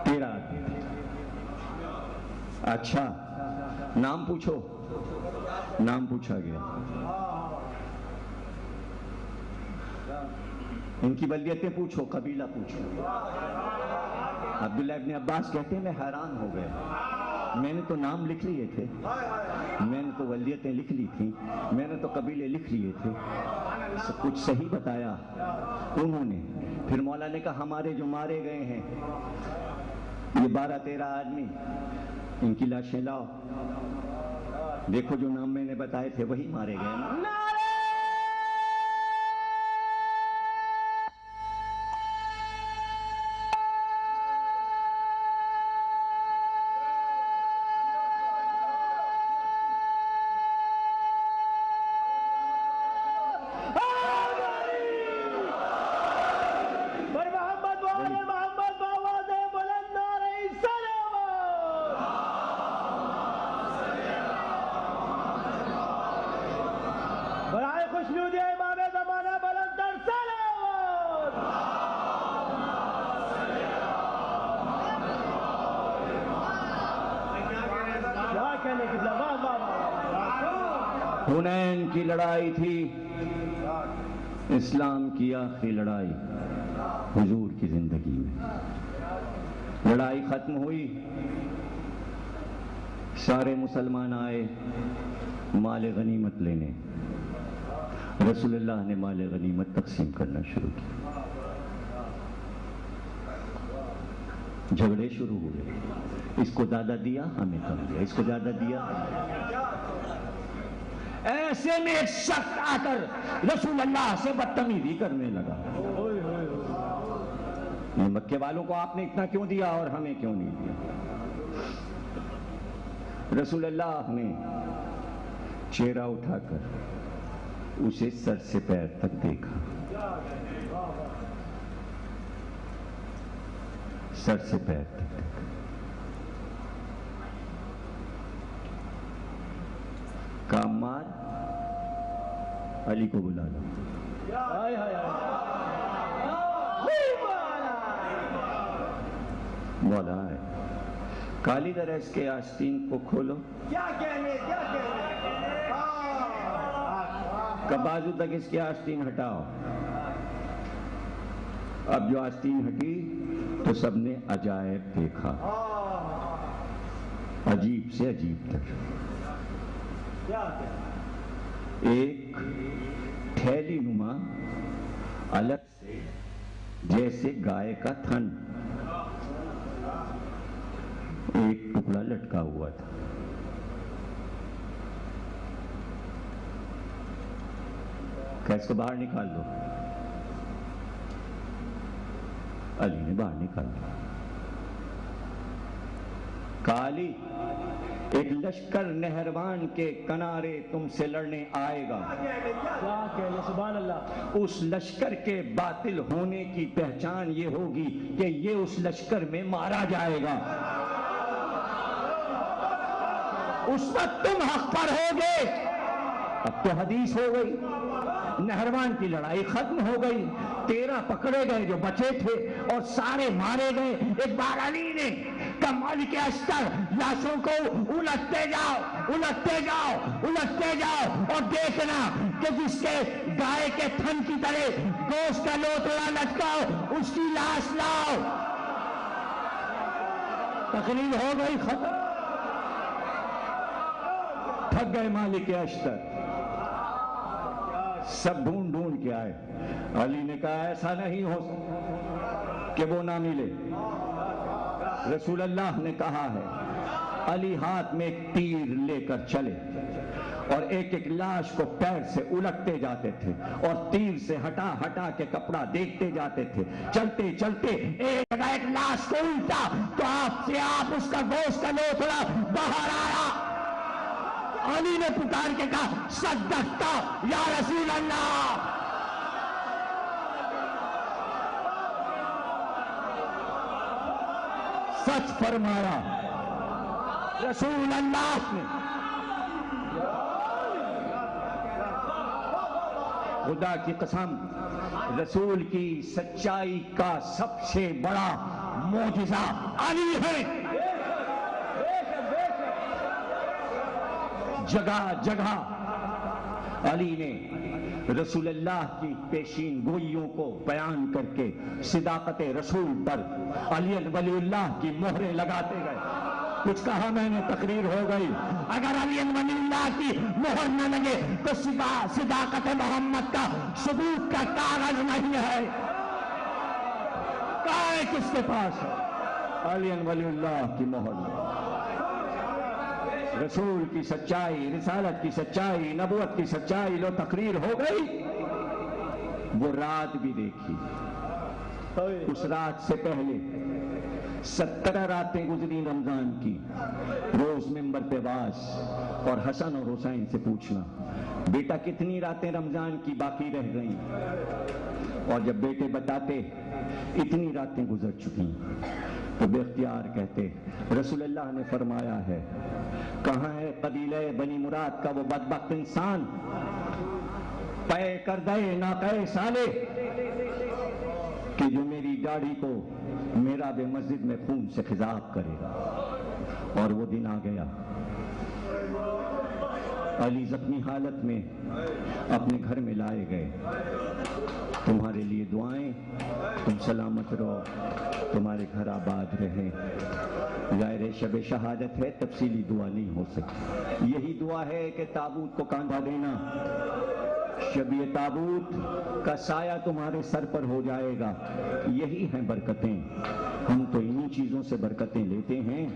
13 آدمی. اچھا نام پوچھو. نام پوچھا گیا. ان کی بلدیتیں پوچھو، قبیلہ پوچھو. عبداللہ ابن عباس کہتے ہیں میں حیران ہو گیا، میں نے تو نام لکھ لیے تھے، میں نے تو بلدیتیں لکھ لی تھیں، میں نے تو قبیلے لکھ لیے تھے، سب کچھ صحیح بتایا انہوں نے. پھر مولا نے کہا ہمارے جو مارے گئے ہیں یہ 12-13 آدمی، ان کی لاشیں لاؤ. دیکھو جو نام میں نے بتائے تھے وہی مارے گئے نا. حنین کی لڑائی تھی، اسلام کی آخری لڑائی حضور کی زندگی میں. لڑائی ختم ہوئی، سارے مسلمان آئے مال غنیمت لینے. رسول اللہ نے مال غنیمت تقسیم کرنا شروع کیا. جھگڑے شروع ہوئے، اس کو زیادہ دیا ہمیں کم دیا، اس کو زیادہ دیا. ایسے میں ایک شخص آ کر رسول اللہ سے بدتمیزی کرنے لگا. مکے والوں کو آپ نے اتنا کیوں دیا اور ہمیں کیوں نہیں دیا؟ رسول اللہ نے چہرہ اٹھا کر اسے سر سے پیر تک دیکھا، سر سے پیر تک دیکھا۔ کام مار، علی کو بلا لو۔ مولا ہے، کالی درس کے آستین کو کھولو، بازو تک اس کی آستین ہٹاؤ۔ اب جو آستین ہٹی تو سب نے عجائب دیکھا، عجیب سے عجیب تر۔ ایک تھیلی نما الگ سے جیسے گائے کا تھن ایک ٹکڑا لٹکا ہوا تھا۔ اس کو باہر نکال دو۔ علی نے باہر نکال دیا۔ کالی، ایک لشکر نہروان کے کنارے تم سے لڑنے آئے گا، سبحان اللہ۔ اس لشکر کے باطل ہونے کی پہچان یہ ہوگی کہ یہ اس لشکر میں مارا جائے گا۔ اس وقت تم حق پر ہوگے۔ اب تو حدیث ہو گئی، نہروان کی لڑائی ختم ہو گئی، 13 پکڑے گئے جو بچے تھے اور سارے مارے گئے۔ ایک بار علی نے مالک اشتر لاشوں کو الٹتے جاؤ، الٹتے جاؤ، الٹتے جاؤ، اور دیکھنا کہ جس کے گائے کے تھن کی طرح گوشت کا لوتڑا لٹکاؤ، اس کی لاش لاؤ۔ تقریر ہو گئی، ختم۔ تھک گئے مالک اشتر، سب ڈھونڈ ڈھونڈ کے آئے۔ علی نے کہا ایسا نہیں ہو سکتا کہ وہ نہ ملے۔ رسول اللہ نے کہا ہے، علی ہاتھ میں ایک تیر لے کر چلے اور ایک ایک لاش کو پیر سے الٹتے جاتے تھے اور تیر سے ہٹا ہٹا کے کپڑا دیکھتے جاتے تھے۔ چلتے چلتے ایک لاش کو الٹا تو آپ سے آپ اس کا گوشت کا لوتھڑا باہر آیا۔ علی نے پکار کے کہا صدقتا یا رسول اللہ۔ سچ فرمایا رسول اللہ نے۔ خدا کی قسم، رسول کی سچائی کا سب سے بڑا معجزہ علی ہے۔ جگہ جگہ علی نے رسول اللہ کی پیشین گوئیوں کو بیان کر کے صداقت رسول پر علی ولی اللہ کی مہریں لگاتے گئے۔ کچھ کہا میں نے، تقریر ہو گئی۔ اگر علی ولی اللہ کی مہر نہ لگے تو صداقت محمد کا ثبوت کا کاغذ نہیں ہے۔ کہاں کس کے پاس ہے؟ علی ولی اللہ کی مہر، رسول کی سچائی، رسالت کی سچائی، نبوت کی سچائی۔ لو تقریر ہو گئی۔ وہ رات بھی دیکھی، اس رات سے پہلے 17 راتیں گزری رمضان کی۔ روز منبر پہ واز اور حسن اور حسین سے پوچھنا بیٹا کتنی راتیں رمضان کی باقی رہ گئیں، اور جب بیٹے بتاتے اتنی راتیں گزر چکی تو بے اختیار کہتے رسول اللہ نے فرمایا ہے، کہاں ہے قبیلہ بنی مراد کا وہ بدبخت انسان، پے کر دے ناقہ سالے، کہ جو میری گاڑی کو میرا بے مسجد میں خون سے خضاب کرے گا۔ اور وہ دن آ گیا۔ علی زخمی حالت میں اپنے گھر میں لائے گئے۔ تمہارے لیے دعائیں، تم سلامت رہو، تمہارے گھر آباد رہے۔ ظاہر شب شہادت ہے، تفصیلی دعا نہیں ہو سکتی۔ یہی دعا ہے کہ تابوت کو کاندھا دینا، شبیہ تابوت کا سایہ تمہارے سر پر ہو جائے گا۔ یہی ہیں برکتیں۔ ہم تو انہی چیزوں سے برکتیں لیتے ہیں،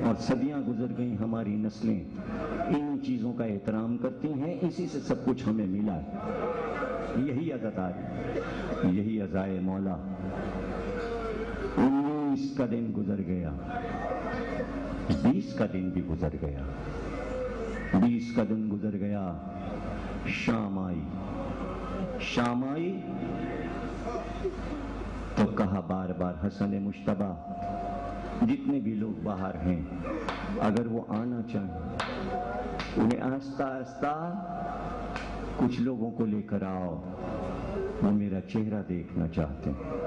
اور صدیاں گزر گئیں، ہماری نسلیں انہی چیزوں کا احترام کرتی ہیں، اسی سے سب کچھ ہمیں ملا ہے۔ یہی عزت آج، یہی عزائے مولا۔ 19 کا دن گزر گیا، 20 کا دن بھی گزر گیا، 20 کا دن گزر گیا، شام آئی تو کہا بار بار حسن مشتبہ جتنے بھی لوگ باہر ہیں اگر وہ آنا چاہیں انہیں آہستہ آہستہ کچھ لوگوں کو لے کر آؤ، وہ میرا چہرہ دیکھنا چاہتے ہیں۔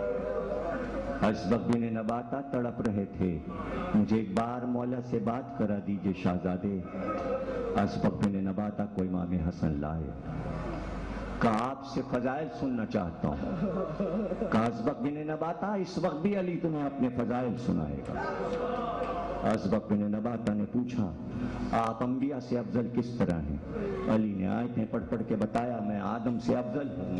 اسبق بن نباتہ تڑپ رہے تھے، مجھے ایک بار مولا سے بات کرا دیجئے شہزادے، اسبق بن نباتہ کو امام حسن لائے، کہا آپ سے فضائل سننا چاہتا ہوں۔ کہا اسبق بن نباتہ اس وقت بھی علی تمہیں اپنے فضائل سنائے گا۔ اسبق بن نباتہ نے پوچھا آپ انبیاء سے افضل کس طرح ہیں؟ علی نے آیتیں پڑھ پڑھ کے بتایا، میں آدم سے افضل ہوں،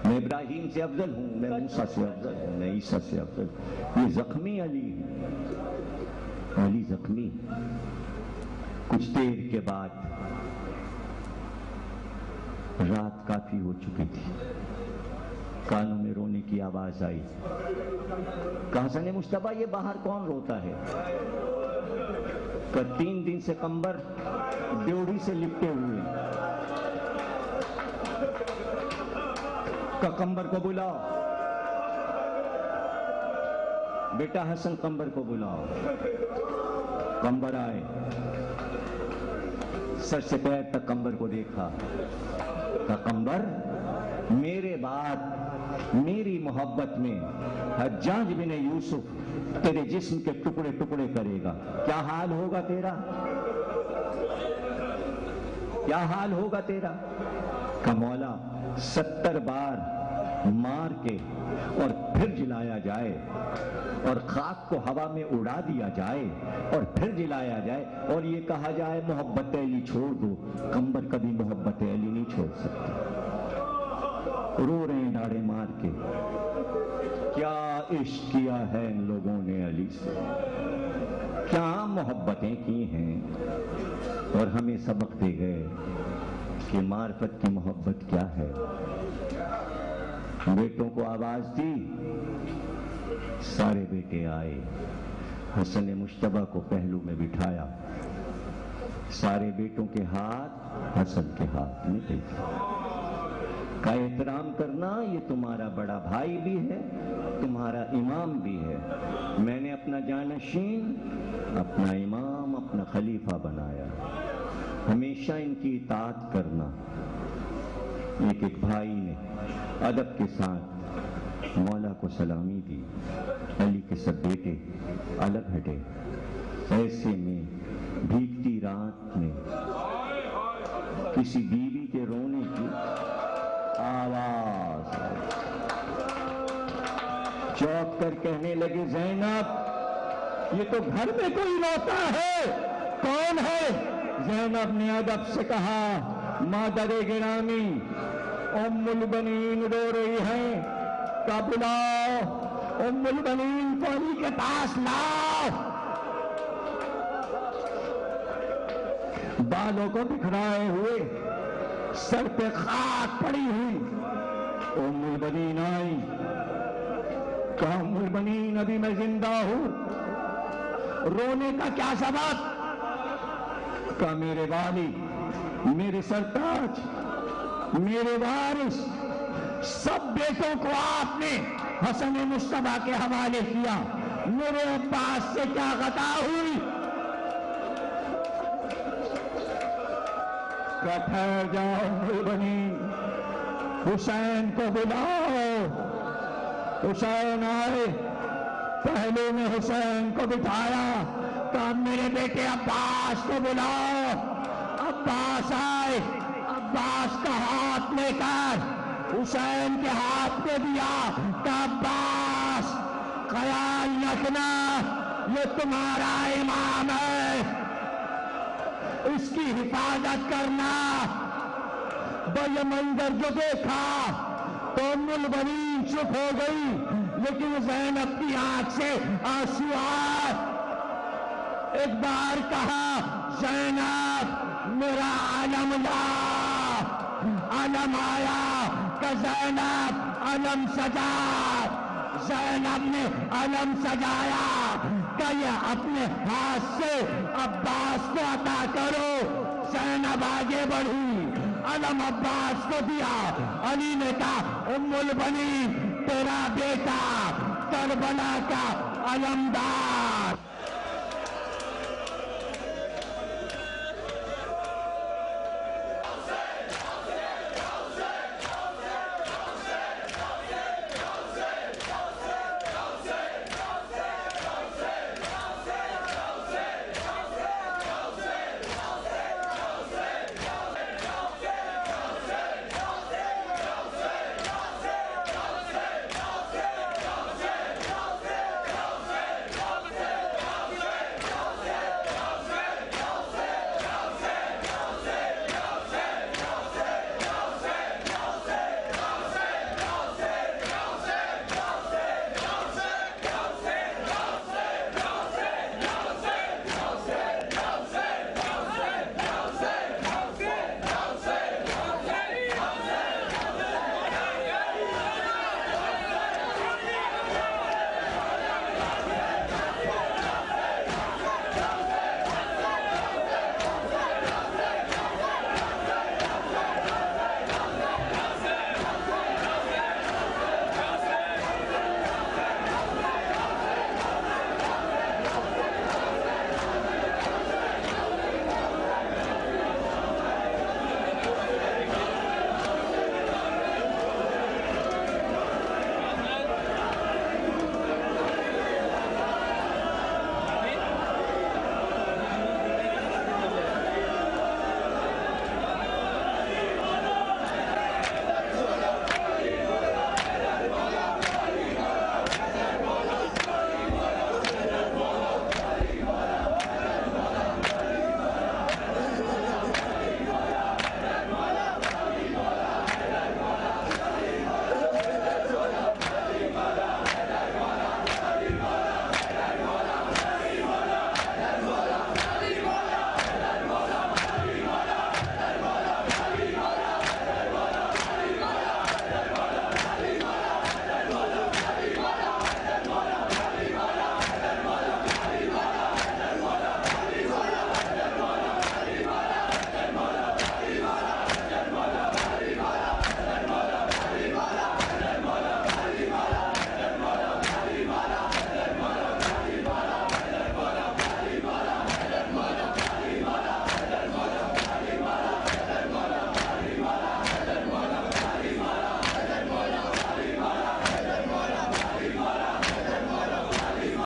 میں ابراہیم سے افضل ہوں، میں موسیٰ سے افضل ہوں، میں عیسیٰ سے افضل ہوں۔ یہ زخمی علی ہے، علی زخمی۔ کچھ دیر کے بعد رات کافی ہو چکی تھی، کانوں میں رونے کی آواز آئی۔ کہا حسن مشتبہ یہ باہر کون روتا ہے؟ کہ 3 دن سے قمبر ڈیوڑی سے لپٹے ہوئے، کہ قمبر کو بلاؤ، بیٹا حسن قمبر کو بلاؤ۔ قمبر آئے، سر سے پیر تک قمبر کو دیکھا، کہ قمبر میرے بعد میری محبت میں حجاج بن یوسف تیرے جسم کے ٹکڑے ٹکڑے کرے گا، کیا حال ہوگا تیرا؟ کیا حال ہوگا تیرا؟ کہ مولا 70 بار مار کے اور پھر جلایا جائے اور خاک کو ہوا میں اڑا دیا جائے اور پھر جلایا جائے اور یہ کہا جائے محبت علی چھوڑ دو، قمبر کبھی محبت علی نہیں چھوڑ سکتے۔ رو رہے ہیں ڈاڑے مار کے، کیا عشق کیا ہے ان لوگوں نے علی سے، کیا محبتیں کی ہیں، اور ہمیں سبق دے گئے کہ معرفت کی محبت کیا ہے۔ بیٹوں کو آواز دی، سارے بیٹے آئے، حسن مشتبہ کو پہلو میں بٹھایا، سارے بیٹوں کے ہاتھ حسن کے ہاتھ میں دے کا احترام کرنا، یہ تمہارا بڑا بھائی بھی ہے، تمہارا امام بھی ہے، میں نے اپنا جانشین، اپنا امام، اپنا خلیفہ بنایا، ہمیشہ ان کی اطاعت کرنا۔ ایک بھائی نے ادب کے ساتھ مولا کو سلامی دی، علی کے سب بیٹے الگ ہٹے، ایسے میں بھیگتی رات میں کسی بیوی کے رونے کی آواز آئی، چوک کر کہنے لگے زینب یہ تو گھر میں کوئی روتا ہے، کون ہے؟ زینب نے ادب سے کہا مادر گرامی ام البنین رو رہی ہیں، کا بلاؤ ام البنین کو علی کے پاس لاؤ۔ بالوں کو بکھرائے ہوئے، سر پہ خاک پڑی ہوئی ام البنین آئی، کہا ام البنین ابھی میں زندہ ہوں، رونے کا کیا سبب؟ کہا میرے والی، میرے سرتاج، میرے وارث، سب بیٹوں کو آپ نے حسن مشتبہ کے حوالے کیا، میرے عباس سے کیا خطا ہوئی؟ کہ ٹھہر جاؤ البنین، حسین کو بلاؤ۔ حسین آئے، پہلے نے حسین کو بٹھایا، کہا میرے بیٹے عباس کو بلاؤ۔ عباس آئے، عباس کا ہاتھ لے کر حسین کے ہاتھ پہ دیا، کہا عباس خیال رکھنا یہ تمہارا امام ہے، اس کی حفاظت کرنا۔ یہ منظر جو دیکھا تو ام البنین چپ ہو گئی، لیکن زینب کی آنکھ سے آنسو آئے۔ ایک بار کہا زینب میرا علم لا، علم آیا کہ زینب علم سجا، زینب نے علم سجایا کہ یہ اپنے ہاتھ سے عباس کو عطا کرو. زینب آگے بڑھی, علم عباس کو دیا. علی نے کہا البنین تیرا بیٹا کربلا کا علمدار